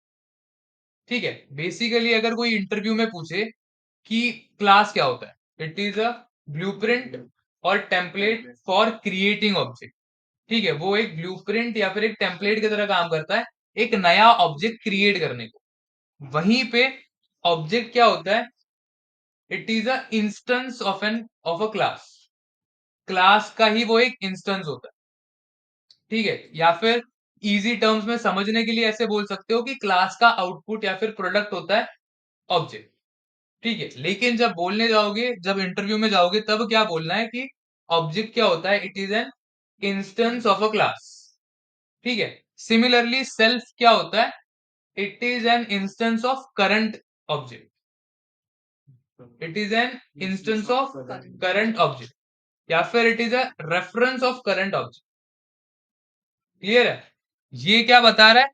ठीक है, बेसिकली अगर कोई इंटरव्यू में पूछे कि क्लास क्या होता है, इट इज अ ब्लूप्रिंट और टेम्पलेट फॉर क्रिएटिंग ऑब्जेक्ट। ठीक है, वो एक ब्लूप्रिंट या फिर एक टेम्पलेट की तरह काम करता है एक नया ऑब्जेक्ट क्रिएट करने को। वहीं पे ऑब्जेक्ट क्या होता है, it is a instance of a class. Class का ही वो एक इंस्टेंस होता है। ठीक है, या फिर इजी टर्म्स में समझने के लिए ऐसे बोल सकते हो कि क्लास का आउटपुट या फिर प्रोडक्ट होता है ऑब्जेक्ट। ठीक है, लेकिन जब बोलने जाओगे, जब इंटरव्यू में जाओगे, तब क्या बोलना है कि ऑब्जेक्ट क्या होता है, it is an instance of a class. ठीक है, सिमिलरली सेल्फ क्या होता है, it is an instance of current object. It is an instance of current object, या फिर it is a reference of current object. Clear है? ये क्या बता रहा है,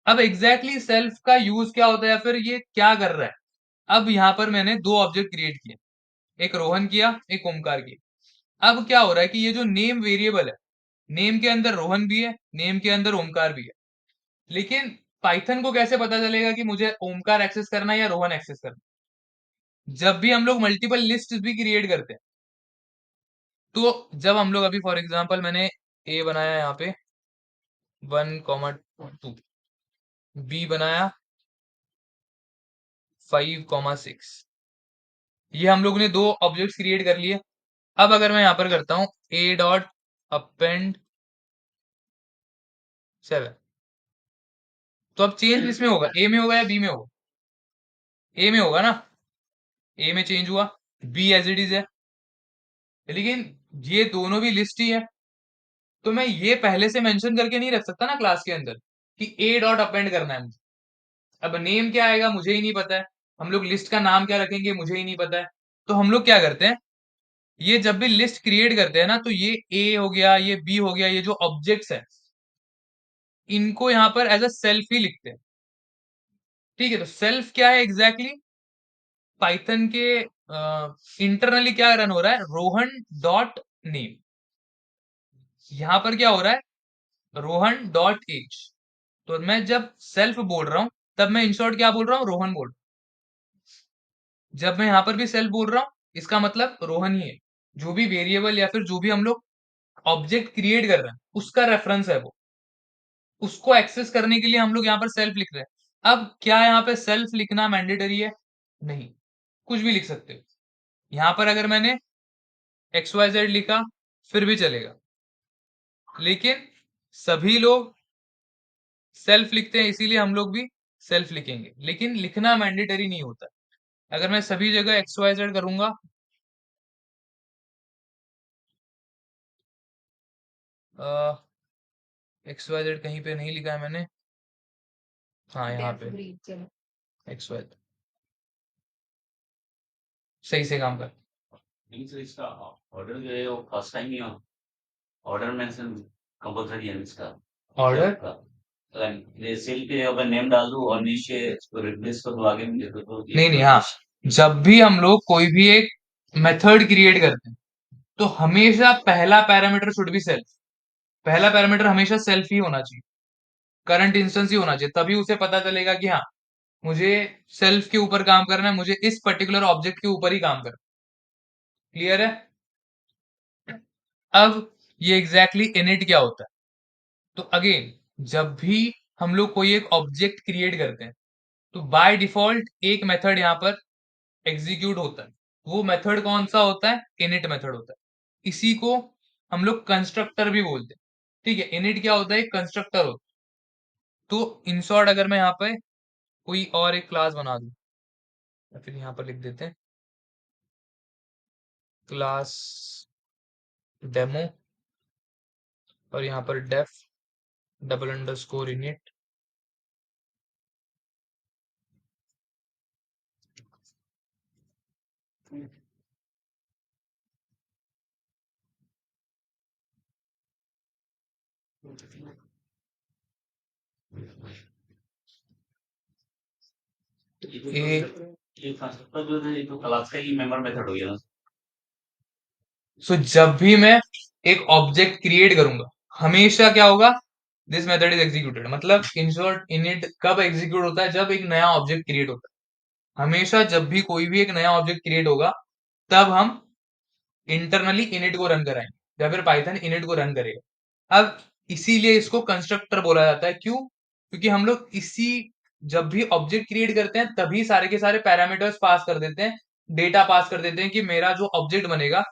अब एग्जैक्टली exactly सेल्फ का यूज क्या होता है, या फिर ये क्या कर रहा है। अब यहाँ पर मैंने दो ऑब्जेक्ट क्रिएट किए, एक रोहन किया, एक ओमकार किया। अब क्या हो रहा है कि ये जो नेम वेरिएबल है, नेम के अंदर रोहन भी है, नेम के अंदर ओमकार भी है। लेकिन पाइथन को कैसे पता चलेगा कि मुझे ओमकार एक्सेस करना है या रोहन एक्सेस करना है? जब भी हम लोग मल्टीपल लिस्ट भी क्रिएट करते हैं, तो जब हम लोग अभी फॉर एग्जांपल मैंने ए बनाया यहाँ पे 1,2, बी बनाया 5,6, ये हम लोग ने दो ऑब्जेक्ट्स क्रिएट कर लिए। अब अगर मैं यहाँ पर करता हूँ ए डॉट अपेंड 7, तो अब चेंज किसमें होगा, ए में होगा या बी में होगा? ए में होगा ना, ए में चेंज हुआ, बी एज इट इज है, लेकिन ये दोनों भी लिस्ट ही है, तो मैं ये पहले से मेंशन करके नहीं रख सकता ना क्लास के अंदर कि ए डॉट अपेंड करना है मुझे। अब नेम क्या आएगा मुझे ही नहीं पता है, हम लोग लिस्ट का नाम क्या रखेंगे मुझे ही नहीं पता है। तो हम लोग क्या करते हैं, ये जब भी लिस्ट क्रिएट करते हैं ना, तो ये ए हो गया, ये बी हो गया, ये जो ऑब्जेक्ट्स है इनको यहाँ पर एज अ सेल्फ ही लिखते हैं। ठीक है, तो सेल्फ क्या है एग्जैक्टली exactly? पाइथन के इंटरनली क्या रन हो रहा है, रोहन डॉट नेम। यहां पर क्या हो रहा है, रोहन डॉट एज। तो मैं जब सेल्फ बोल रहा हूं तब मैं इन शॉर्ट क्या बोल रहा हूँ, रोहन बोल रहा हूं। जब मैं यहां पर भी सेल्फ बोल रहा हूं इसका मतलब रोहन ही है। जो भी वेरिएबल या फिर जो भी हम लोग ऑब्जेक्ट क्रिएट कर रहे हैं उसका रेफरेंस है वो, उसको एक्सेस करने के लिए हम लोग यहाँ पर सेल्फ लिख रहे हैं। अब क्या यहाँ पे सेल्फ लिखना मैंडेटरी है? नहीं, कुछ भी लिख सकते हो। यहाँ पर अगर मैंने एक्स वाई जेड लिखा फिर भी चलेगा, लेकिन सभी लोग सेल्फ लिखते हैं इसीलिए हम लोग भी सेल्फ लिखेंगे, लेकिन लिखना मैंडेटरी नहीं होता। अगर मैं सभी जगह एक्स वाई जेड करूंगा, एक्स वाई जेड कहीं पे नहीं लिखा है मैंने, हाँ यहाँ पे एक्स वाई सही से काम कर। मीन्स इसका ऑर्डर जो है वो फर्स्ट टाइम ही ऑर्डर मेंशन कंपलसरी है इसका ऑर्डर सेल्फ का। ये सेल पे अगर नेम डाल दूं और नीचे इसको रिप्लेस कर दूं आगे मुझे तो ये नहीं नहीं, हाँ, प्रोसेस। जब भी हम लोग कोई भी एक मेथड क्रिएट करते हैं तो हमेशा पहला पैरामीटर शुड बी सेल्फ। पहला पैरामीटर हमेशा सेल्फ ही होना चाहिए, करंट इंस्टेंस ही होना चाहिए, तभी उसे पता चलेगा कि हाँ मुझे सेल्फ के ऊपर काम करना है, मुझे इस पर्टिकुलर ऑब्जेक्ट के ऊपर ही काम करना है। क्लियर है? अब ये एग्जैक्टली इनिट क्या होता है? तो अगेन, जब भी हम लोग कोई एक ऑब्जेक्ट क्रिएट करते हैं तो बाय डिफॉल्ट एक मेथड यहाँ पर एग्जीक्यूट होता है। वो मेथड कौन सा होता है, इनिट मेथड होता है। इसी को हम लोग कंस्ट्रक्टर भी बोलते हैं। ठीक है, इनिट क्या होता है, कंस्ट्रक्टर होता है। तो इन शॉर्ट अगर मैं यहाँ पे कोई और एक क्लास बना दूं, या फिर यहाँ पर लिख देते हैं क्लास डेमो, और यहाँ पर डेफ डबल अंडरस्कोर इनिट। ये जो ए कंसेप्ट ये कंसेप्ट जो है ये तो क्लास का ही मेंबर मेथड हो गया ना। सो जब भी मैं एक ऑब्जेक्ट क्रिएट करूंगा हमेशा क्या होगा, दिस मेथड इज एग्जीक्यूटेड। मतलब इन शॉर्ट इनिट कब एग्जीक्यूट होता है, जब एक नया ऑब्जेक्ट क्रिएट होता है। हमेशा जब भी कोई भी एक नया ऑब्जेक्ट क्रिएट होगा तब हम इंटरनली इनिट को रन कराएंगे या फिर पाइथन इनिट को रन करेगा। अब इसीलिए इसको कंस्ट्रक्टर बोला जाता है। क्यों? क्योंकि हम लोग इसी जब भी ऑब्जेक्ट क्रिएट करते हैं तभी सारे के सारे पैरामीटर्स पास कर देते हैं, डेटा पास कर देते हैं कि मेरा जो ऑब्जेक्ट बनेगा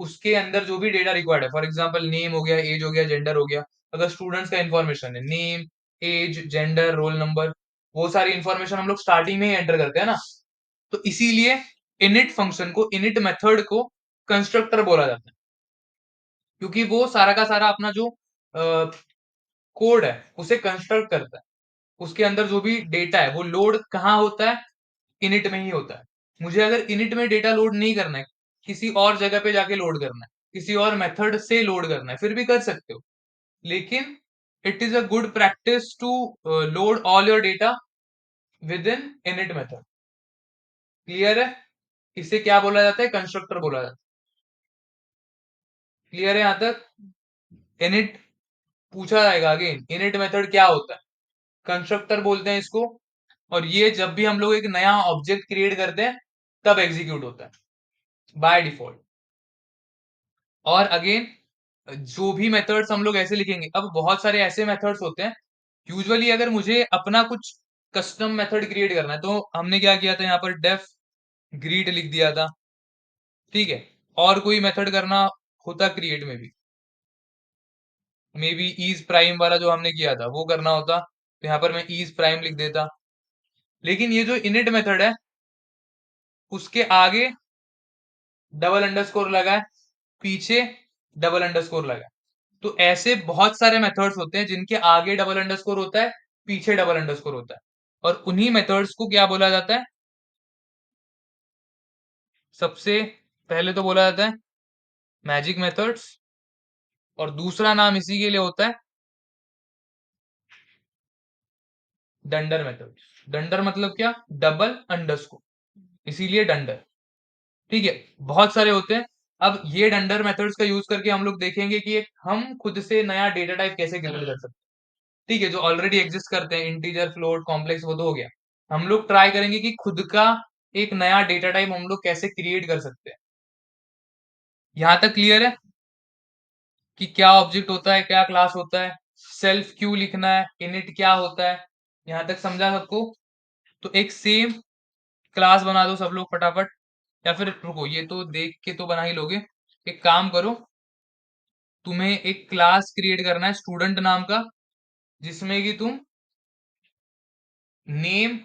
उसके अंदर जो भी डेटा रिक्वायर्ड है, फॉर एग्जाम्पल नेम हो गया, एज हो गया, जेंडर हो गया। अगर स्टूडेंट्स का इंफॉर्मेशन है, name, age, gender, roll number, वो सारी इंफॉर्मेशन हम लोग स्टार्टिंग में ही एंटर करते हैं ना। तो इसीलिए इनिट फंक्शन को, इनिट मेथड को कंस्ट्रक्टर बोला जाता है, क्योंकि वो सारा का सारा अपना जो कोड है उसे कंस्ट्रक्ट करता है। उसके अंदर जो भी डेटा है वो लोड कहाँ होता है, इनिट में ही होता है। मुझे अगर इनिट में डेटा लोड नहीं करना है, किसी और जगह पे जाके लोड करना है, किसी और मेथड से लोड करना है, फिर भी कर सकते हो, लेकिन it is a good practice to load all your data within init method. Clear है? इसे क्या बोला जाता है, कंस्ट्रक्टर बोला जाता है। क्लियर है यहाँ तक? इनिट पूछा जाएगा अगेन, इनिट मेथड क्या होता है, कंस्ट्रक्टर बोलते हैं इसको। और ये जब भी हम लोग एक नया ऑब्जेक्ट क्रिएट करते हैं तब एग्जीक्यूट होता है बाय डिफॉल्ट। और अगेन जो भी मेथड्स हम लोग ऐसे लिखेंगे, अब बहुत सारे ऐसे मेथड्स होते हैं, यूजुअली अगर मुझे अपना कुछ कस्टम मेथड क्रिएट करना है, तो हमने क्या किया था यहाँ पर, डेफ ग्रीट लिख दिया था, ठीक है। और कोई मेथड करना होता क्रिएट में भी, मे बी ईज प्राइम वाला जो हमने किया था वो करना होता, तो यहाँ पर मैं ईज प्राइम लिख देता। लेकिन ये जो इनिट मेथड है, उसके आगे डबल अंडरस्कोर लगा है, पीछे डबल अंडरस्कोर लगा है। तो ऐसे बहुत सारे मेथड्स होते हैं जिनके आगे डबल अंडरस्कोर होता है, पीछे डबल अंडरस्कोर होता है, और उन्हीं मेथड्स को क्या बोला जाता है? सबसे पहले तो बोला जाता है मैजिक मेथड्स, और दूसरा नाम इसी के लिए होता है डंडर मेथड्स। डंडर मतलब क्या? डबल अंडरस्कोर, इसीलिए डंडर, ठीक है। बहुत सारे होते हैं। अब ये डंडर मेथड्स का यूज करके हम लोग देखेंगे कि एक हम खुद से नया डेटा टाइप कैसे क्रिएट कर सकते हैं, ठीक है। जो ऑलरेडी एग्जिस्ट करते हैं, इंटीजर, फ्लोट, कॉम्प्लेक्स, वो तो हो गया। हम लोग ट्राई करेंगे कि खुद का एक नया डेटा टाइप हम लोग कैसे क्रिएट कर सकते हैं। यहां तक क्लियर है कि क्या ऑब्जेक्ट होता है, क्या क्लास होता है, सेल्फ क्यों लिखना है, इनिट क्या होता है? यहां तक समझा सबको? तो एक सेम क्लास बना दो सब लोग फटाफट, या फिर रुको, ये तो देख के तो बना ही लोगे। एक काम करो, तुम्हें एक क्लास क्रिएट करना है स्टूडेंट नाम का, जिसमें कि तुम नेम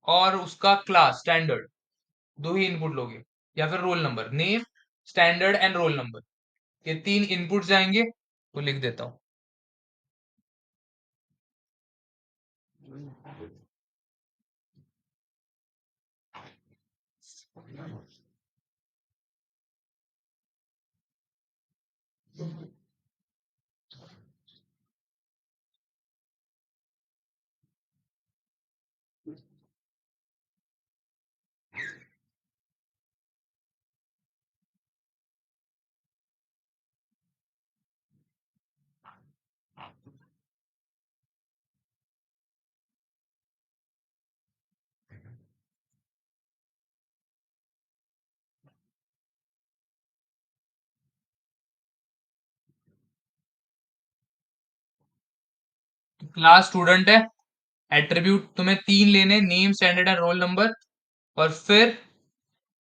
और उसका क्लास स्टैंडर्ड, दो ही इनपुट लोगे, या फिर roll number, name, standard and roll number, ये तीन इनपुट जाएंगे। तो लिख देता हूं, क्लास स्टूडेंट है, एट्रीब्यूट तुम्हें तीन लेने, name, standard and roll number, और फिर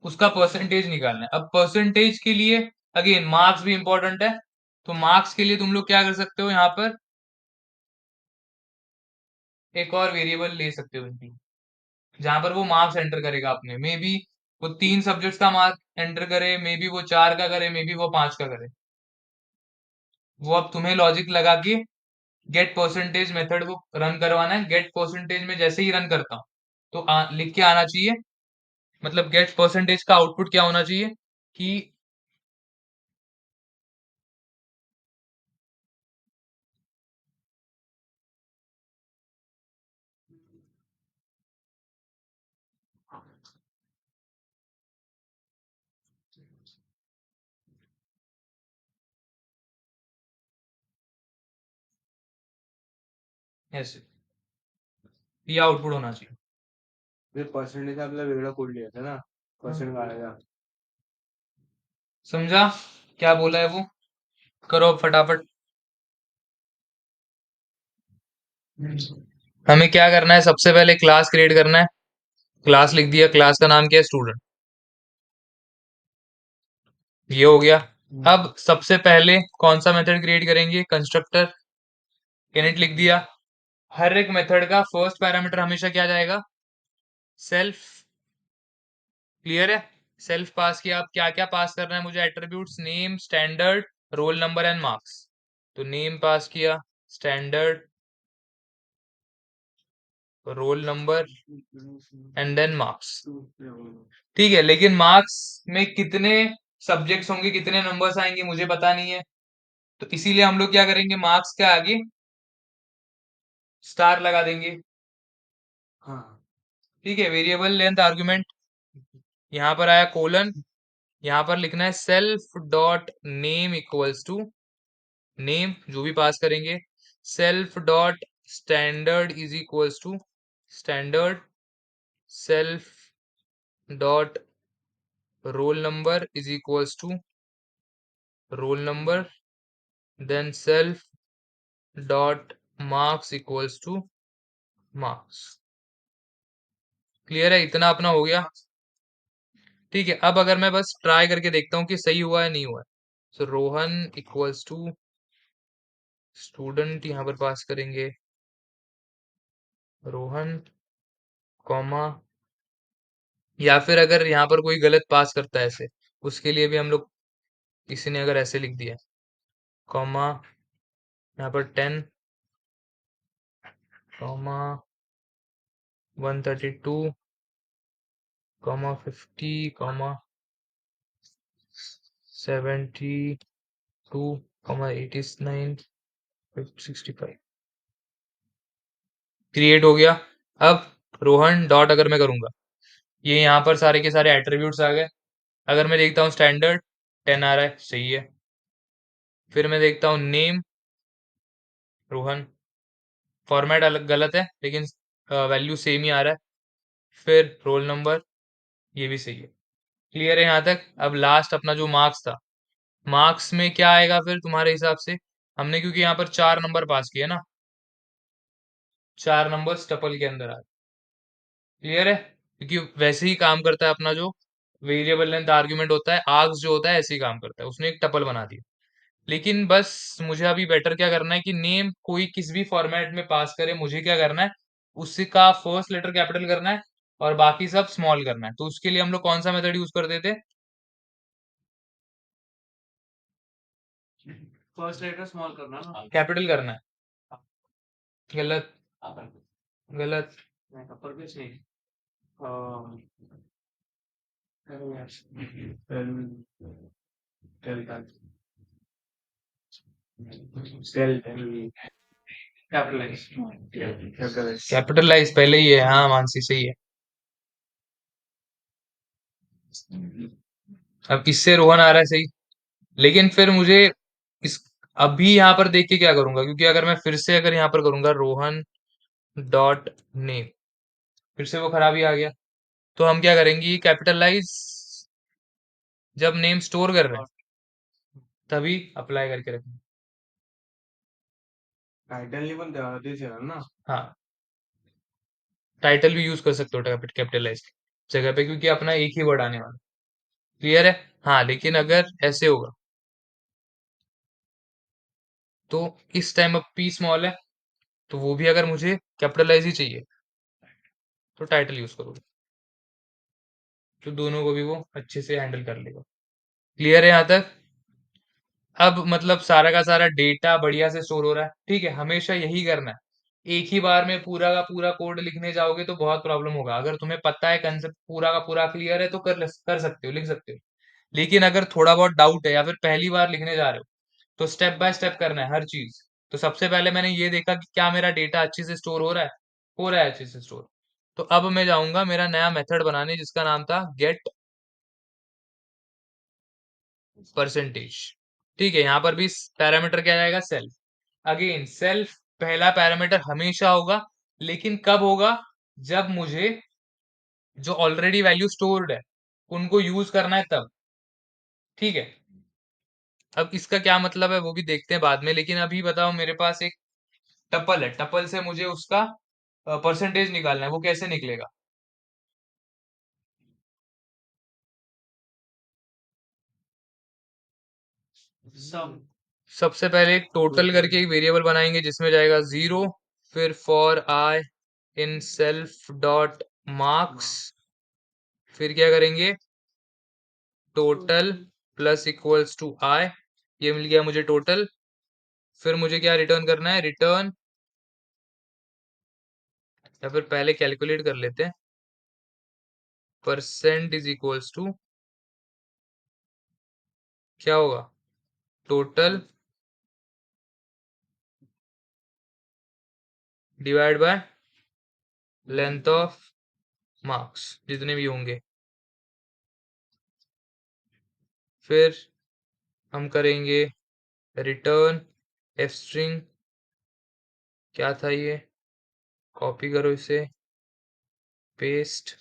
उसका परसेंटेज निकालना है। अब परसेंटेज के लिए अगेन मार्क्स भी इंपॉर्टेंट है, तो मार्क्स के लिए तुम लोग क्या कर सकते हो, यहाँ पर एक और वेरिएबल ले सकते हो इनकी, जहां पर वो मार्क्स एंटर करेगा अपने, मे बी वो तीन सब्जेक्ट्स का मार्क एंटर करे, मे बी वो चार का करे, मे बी वो पांच का करे। वो अब तुम्हें लॉजिक लगा के गेट परसेंटेज मेथड को रन करवाना है। गेट परसेंटेज में जैसे ही रन करता हूँ, तो लिख के आना चाहिए, मतलब गेट परसेंटेज का आउटपुट क्या होना चाहिए कि ऐसे, ये आउटपुट होना चाहिए। ते पर्सेंटेज आपल्याला वेगळं कोड लिहायचं ना, पर्सेंट काढायचा. समझा क्या बोला है वो? करो अब फटाफट। हमें क्या करना है, सबसे पहले क्लास क्रिएट करना है। क्लास लिख दिया, क्लास का नाम क्या है? स्टूडेंट। ये हो गया। अब सबसे पहले कौन सा मेथड क्रिएट करेंगे? कंस्ट्रक्टर। इनिट लिख दिया। हर एक मेथड का फर्स्ट पैरामीटर हमेशा क्या जाएगा? सेल्फ। क्लियर है? सेल्फ पास किया। अब क्या क्या पास करना है मुझे? Attributes, name, standard, roll number and marks. तो नेम पास किया, standard, roll number and then marks, ठीक है। लेकिन मार्क्स में कितने सब्जेक्ट्स होंगे, कितने नंबर्स आएंगे, मुझे पता नहीं है। तो इसीलिए हम लोग क्या करेंगे, मार्क्स के आगे स्टार लगा देंगे, हाँ. ठीक है। वेरिएबल लेंथ आर्गुमेंट, यहाँ पर आया कोलन, यहाँ पर लिखना है self dot name equals to name, जो भी पास करेंगे, self dot standard is equals to standard, self dot roll number is equals to roll number then self dot marks equals to marks. Clear है? इतना अपना हो गया। ठीक है, अब अगर मैं बस ट्राई करके देखता हूँ कि सही हुआ है नहीं हुआ है। सो रोहन इक्वल्स टू स्टूडेंट, यहाँ पर पास करेंगे रोहन कॉमा, या फिर अगर यहाँ पर कोई गलत पास करता है ऐसे, उसके लिए भी हम लोग, किसी ने अगर ऐसे लिख दिया कॉमा, यहाँ पर 10 comma 132 comma 50 comma 72 comma 89 65 create हो गया। अब रोहन डॉट अगर मैं करूंगा, ये यहाँ पर सारे के सारे एट्रीब्यूट्स आ गए। अगर मैं देखता हूँ स्टैंडर्ड 10 आ रहा है, सही है। फिर मैं देखता हूँ नेम रोहन, फॉर्मेट अलग गलत है लेकिन वैल्यू सेम ही आ रहा है। फिर रोल नंबर, ये भी सही है। क्लियर है यहाँ तक? अब लास्ट अपना जो मार्क्स था, मार्क्स में क्या आएगा फिर तुम्हारे हिसाब से? हमने क्योंकि यहाँ पर 4 नंबर पास किए ना, 4 नंबर टपल के अंदर आ, क्लियर है? क्योंकि वैसे ही काम करता है अपना जो वेरिएबल लेंथ आर्ग्यूमेंट होता है, आर्ग्स जो होता है ऐसे ही काम करता है, उसने एक टपल बना दिया। लेकिन बस मुझे अभी बेटर क्या करना है कि नेम कोई किस भी फॉर्मेट में पास करे, मुझे क्या करना है, उसका फर्स्ट लेटर कैपिटल करना है और बाकी सब स्मॉल करना है। तो उसके लिए हम लोग कौन सा मेथड यूज करते थे? फर्स्ट लेटर स्मॉल करना ना। कैपिटल करना है। गलत, अपर गलत। नहीं, अपर केस नहीं। कैपिटलाइज कैपिटलाइज कैपिटलाइज पहले ही है, हाँ मानसी सही है। अब इससे रोहन आ रहा है सही, लेकिन फिर मुझे इस, अभी यहाँ पर देख के क्या करूंगा, क्योंकि अगर मैं फिर से अगर यहाँ पर करूंगा रोहन डॉट नेम, फिर से वो खराबी आ गया। तो हम क्या करेंगे, कैपिटलाइज जब नेम स्टोर कर रहे हैं तभी अप्लाई करके रखेंगे। टाइटल पण तेच येणार ना. हाँ, टाइटल भी यूज कर सकते हो कैपिटलाइज जगह पे, क्योंकि अपना एक ही वर्ड आने वाला। क्लियर है? हाँ, लेकिन अगर ऐसे होगा तो इस टाइम अब पी स्मॉल है, तो वो भी अगर मुझे कैपिटलाइज ही चाहिए तो टाइटल यूज करोगे, तो दोनों को भी वो अच्छे से हैंडल कर लेगा। क्लियर है यहाँ तक? अब मतलब सारा का सारा डेटा बढ़िया से स्टोर हो रहा है। ठीक है, हमेशा यही करना है। एक ही बार में पूरा का पूरा कोड लिखने जाओगे तो बहुत प्रॉब्लम होगा। अगर तुम्हें पता है कंसेप्ट पूरा का पूरा क्लियर है तो कर सकते हो, लिख सकते हो। लेकिन अगर थोड़ा बहुत डाउट है या फिर पहली बार लिखने जा रहे हो तो स्टेप बाय स्टेप करना है हर चीज। तो सबसे पहले मैंने ये देखा कि क्या मेरा डेटा अच्छे से स्टोर हो रहा है अच्छे से स्टोर। तो अब मैं जाऊंगा मेरा नया मेथड बनाने जिसका नाम था गेट परसेंटेज। ठीक है, यहाँ पर भी पैरामीटर क्या जाएगा, सेल्फ। अगेन सेल्फ पहला पैरामीटर हमेशा होगा, लेकिन कब होगा, जब मुझे जो ऑलरेडी वैल्यू स्टोर्ड है उनको यूज करना है तब। ठीक है, अब इसका क्या मतलब है वो भी देखते हैं बाद में, लेकिन अभी बताओ मेरे पास एक टपल है, टपल से मुझे उसका परसेंटेज निकालना है, वो कैसे निकलेगा? सम सबसे पहले एक टोटल करके एक वेरिएबल बनाएंगे जिसमें जाएगा 0, फिर for I in self dot marks, फिर क्या करेंगे, टोटल प्लस इक्वल्स टू आई, ये मिल गया मुझे टोटल। फिर मुझे क्या रिटर्न करना है, रिटर्न, या फिर पहले कैलकुलेट कर लेते हैं, परसेंट इज इक्वल्स टू क्या होगा, total divide by length of marks जितने भी होंगे। फिर हम करेंगे रिटर्न एफ स्ट्रिंग, क्या था ये, कॉपी करो इसे, पेस्ट,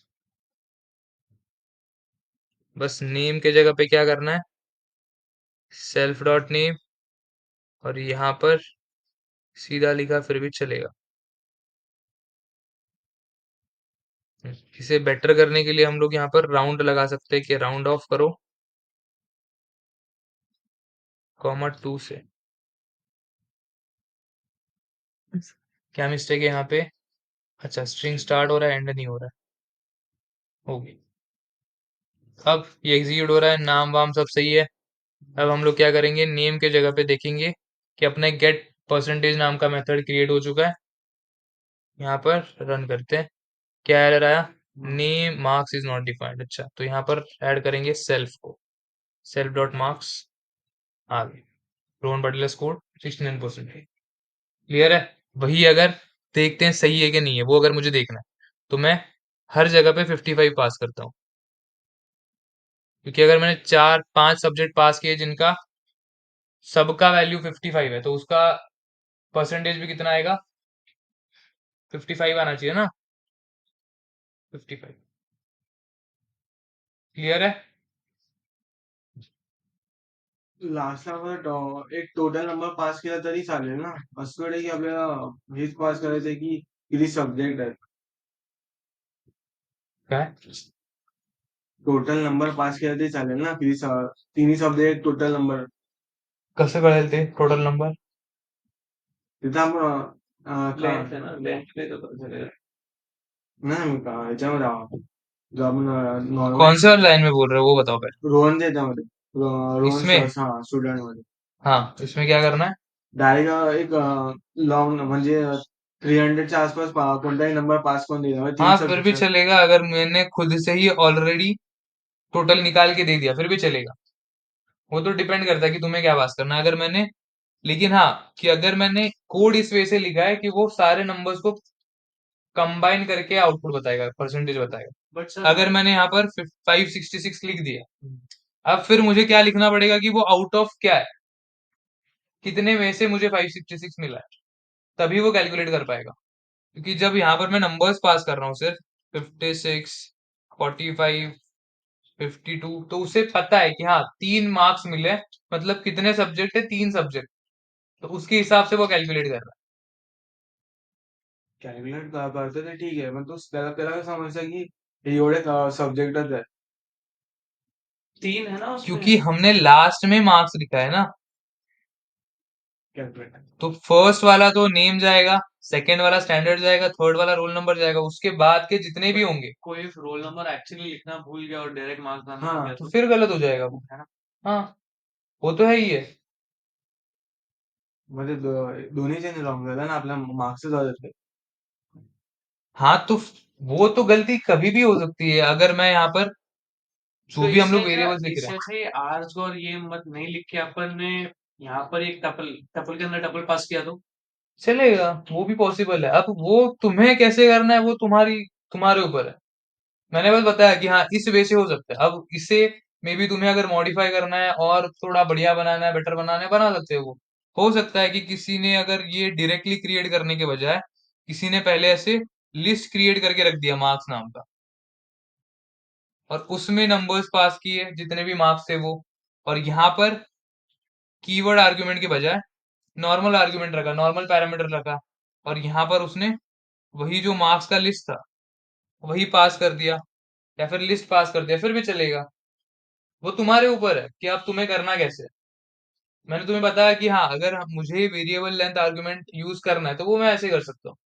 बस नेम के जगह पे क्या करना है, सेल्फ डॉट नेम, और यहाँ पर सीधा लिखा फिर भी चलेगा। इसे बेटर करने के लिए हम लोग यहाँ पर राउंड लगा सकते हैं कि राउंड ऑफ करो, कॉमा 2 से। क्या मिस्टेक है यहाँ पे? अच्छा, स्ट्रिंग स्टार्ट हो रहा है, एंड नहीं हो रहा है। हो गई। अब ये एग्जीक्यूट हो रहा है, नाम वाम सब सही है। अब हम लोग क्या करेंगे, नेम के जगह पे देखेंगे कि अपना गेट परसेंटेज नाम का मेथड क्रिएट हो चुका है। यहाँ पर रन करते हैं, क्या एरर आया, name marks is not defined. अच्छा, तो यहाँ पर ऐड करेंगे सेल्फ को, सेल्फ डॉट मार्क्स आ गए, रोहन बटले स्कोर 69%। क्लियर है? वही अगर देखते हैं सही है कि नहीं है, वो अगर मुझे देखना है तो मैं हर जगह पे 55 पास करता हूँ, क्योंकि अगर मैंने 4-5 सब्जेक्ट पास किए जिनका सबका वैल्यू 55 है, तो उसका परसेंटेज भी कितना आएगा, 55 आना चाहिए ना, 55। क्लियर है? लास्टला आपण एक टोटल नंबर पास केला तरी चालेल ना? असं थोडं की आपल्याला हेच पास करायचंय की किती सब्जेक्ट आहेत. काय? टोटल नंबर पास केला तरी चालेल ना? तिन्ही सब्जेक्ट टोटल नंबर. कसं कळेल ते टोटल नंबर? तिथं आपण लेंथ है ना, लेंथ पे तो पता चलेगा। नाही मी ह्याच्यामध्ये आहोत. जो आपण नॉर्मल कौन से वाली लाइन में बोल रहे हो वो बताओ पहले। रोहनच्या ह्याच्यामध्ये रोहन इसमें? हा स्टुडंटमध्ये हाँ, इसमें क्या करना है? डायरेक्ट एक लॉंग म्हणजे 300च्या आसपास कोणताही नंबर पास करून दिला तीन हाँ, फिर भी सब्जेक्ट. चलेगा अगर मैंने खुद से ही ऑलरेडी टोटल निकाल के दे दिया, फिर भी चलेगा। वो तो डिपेंड करता है कि तुम्हें क्या पास करना है। अगर मैंने, लेकिन हाँ, कि अगर मैंने कोड इस वे से लिखा है कि वो सारे नंबर्स को कंबाइन करके आउटपुट बताएगा, परसेंटेज बताएगा। बट सर अगर मैंने यहाँ पर 566 लिख दिया, अब फिर मुझे क्या लिखना पड़ेगा कि वो आउट ऑफ क्या है, कितने में से मुझे 566 मिला है, तभी वो कैलकुलेट कर पाएगा। क्योंकि जब यहाँ पर मैं नंबर्स पास कर रहा हूँ सिर्फ 56, 45, 52, तो उसे पता है कि हाँ 3 मार्क्स मिले, मतलब कितने सब्जेक्ट है, 3 सब्जेक्ट, तो उसके हिसाब से वो कैलकुलेट कर रहा कॅल्क्युलेट करतो ते ठीक आहे. पण तो त्याला त्याला काय समजायचं की हे एवढे सब्जेक्टच आहेत. 3 है ना है। उसमें। क्योंकि हमने लास्ट में मार्क्स लिखा है ना, कॅल्क्युलेट तो फर्स्ट वाला तो नेम जाएगा, सेकंड वाला स्टैंडर्ड जाएगा, थर्ड वाला रोल नंबर जाएगा, उसके बाद के जितने भी होंगे, कोई रोल नंबर एक्चुअली लिखना भूल गया और डायरेक्ट मार्क्स डालने लग हाँ गया तो तो फिर गलत हो जाएगा वो। है ना। हाँ, वो तो है ही है। म्हणजे दोन्हीचे नाही रॉंग झालं ना आपल्या मार्क्सच वाजत. हाँ, तो वो तो गलती कभी भी हो सकती है, अगर मैं यहाँ पर जो तो भी हम लोग वेरिएबल्स लिख रहे इससे हैं, अच्छा ये आर्स और ये मत नहीं लिख के अपन ने यहाँ पर एक टपल टपल के अंदर टपल पास किया तो चलेगा, वो भी पॉसिबल है। अब वो तुम्हें कैसे करना है वो तुम्हारे ऊपर है। मैंने बस बताया कि हाँ इस वे से हो सकता है। अब इसे मे बी तुम्हें अगर मॉडिफाई करना है और थोड़ा बढ़िया बनाना है, बेटर बनाना है, बना सकते हो वो। हो सकता है कि किसी ने अगर ये डायरेक्टली क्रिएट करने के बजाय किसी ने पहले ऐसे लिस्ट क्रिएट करके रख दिया मार्क्स नाम का, और उसमें नंबर्स पास किए जितने भी मार्क्स थे वो, और यहाँ पर कीवर्ड आर्ग्यूमेंट के बजाय नॉर्मल आर्ग्यूमेंट रखा, नॉर्मल पैरामीटर रखा, और यहाँ पर उसने वही जो मार्क्स का लिस्ट था वही पास कर दिया, या फिर लिस्ट पास कर दिया, फिर भी चलेगा। वो तुम्हारे ऊपर है कि अब तुम्हें करना कैसे है। मैंने तुम्हें बताया कि हाँ अगर मुझे वेरिएबल लेंथ आर्गुमेंट यूज करना है तो वो मैं ऐसे कर सकता हूँ।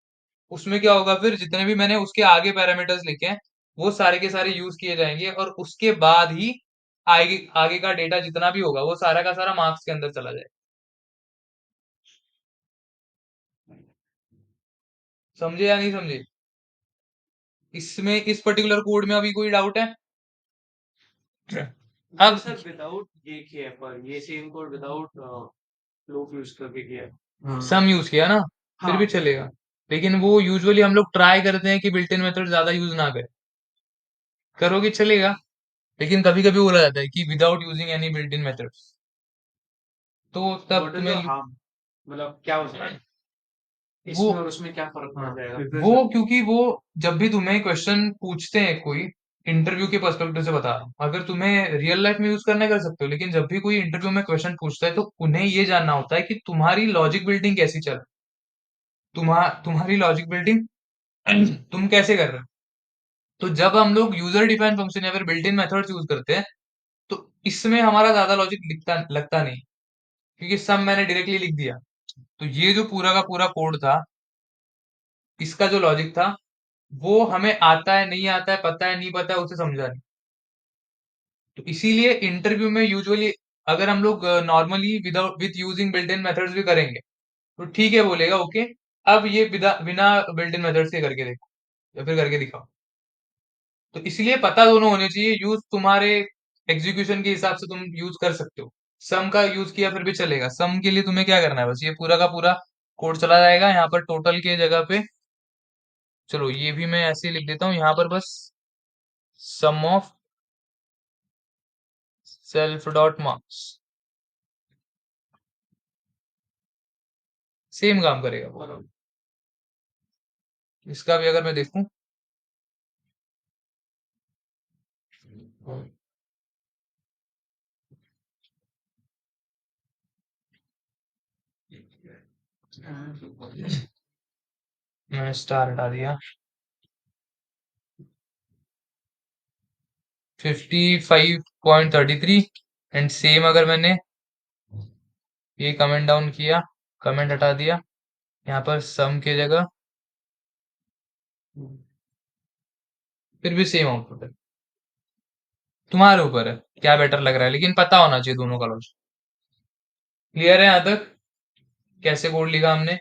उसमें क्या होगा, फिर जितने भी मैंने उसके आगे पैरामीटर्स लिखे हैं वो सारे के सारे यूज किए जाएंगे, और उसके बाद ही आगे आगे का डेटा जितना भी होगा वो सारा का सारा मार्क्स के अंदर चला जाएगा। समझे या नहीं समझे? इसमें इस पर्टिकुलर कोड में अभी कोई डाउट है? ये अब सर विदाउट ये किया है पर ये same code without loop use करके किया है। हाँ सम यूज किया ना, फिर भी हाँ चलेगा। लेकिन वो यूजुअली हम लोग ट्राई करते हैं कि बिल्ट इन मेथड ज्यादा यूज ना करें। करोगे चलेगा, लेकिन कभी कभी बोला जाता है कि without using any built in method, तो तब व्हाट इज द तुम्हें हार्म, मतलब क्या हो सकता है वो इसमें और उसमें क्या फर्क पड़ हाँ जाएगा। डिफरेंस वो क्योंकि वो जब भी तुम्हें क्वेश्चन पूछते हैं कोई इंटरव्यू के पर्सपेक्टिव से बता रहा हूँ। अगर तुम्हें रियल लाइफ में यूज करना है कर सकते हो, लेकिन जब भी कोई इंटरव्यू में क्वेश्चन पूछता है तो उन्हें ये जानना होता है कि तुम्हारी लॉजिक बिल्डिंग कैसी चल रही है, तुम्हारी लॉजिक बिल्डिंग तुम कैसे कर रहे हो। तो जब हम लोग यूजर डिफाइन फंक्शन या फिर बिल्ट इन मेथड्स यूज करते हैं, तो इसमें हमारा ज्यादा लॉजिक लिखता लगता नहीं, क्योंकि सब मैंने डायरेक्टली लिख दिया। तो ये जो पूरा का पूरा कोड था, इसका जो लॉजिक था, वो हमें आता है नहीं आता है, पता है नहीं पता है, उसे समझा नहीं। तो इसीलिए इंटरव्यू में यूजुअली अगर हम लोग normally without with using built in methods भी करेंगे, तो ठीक है बोलेगा, ओके अब ये बिना बिल्ट इन मेथड्स के करके देखो या फिर करके दिखाओ। तो इसलिए पता दोनों होने चाहिए, यूज तुम्हारे एग्जीक्यूशन के हिसाब से तुम यूज कर सकते हो। सम का यूज किया फिर भी चलेगा। सम के लिए तुम्हें क्या करना है, बस ये पूरा का पूरा कोड चला जाएगा यहाँ पर टोटल के जगह पे। चलो ये भी मैं ऐसे ही लिख देता हूँ यहाँ पर, बस sum of self dot marks, same काम करेगा वो। इसका भी अगर मैं देखूं, मैंने स्टार हटा दिया, 55.33, एंड सेम अगर मैंने ये कमेंट डाउन किया, कमेंट हटा दिया, यहाँ पर सम की जगह फिर भी सेम आउटपुट है। तुम्हारे ऊपर है क्या बेटर लग रहा है, लेकिन पता होना चाहिए दोनों का लॉजिक। क्लियर है यहाँ तक कैसे कोड लिखा हमने?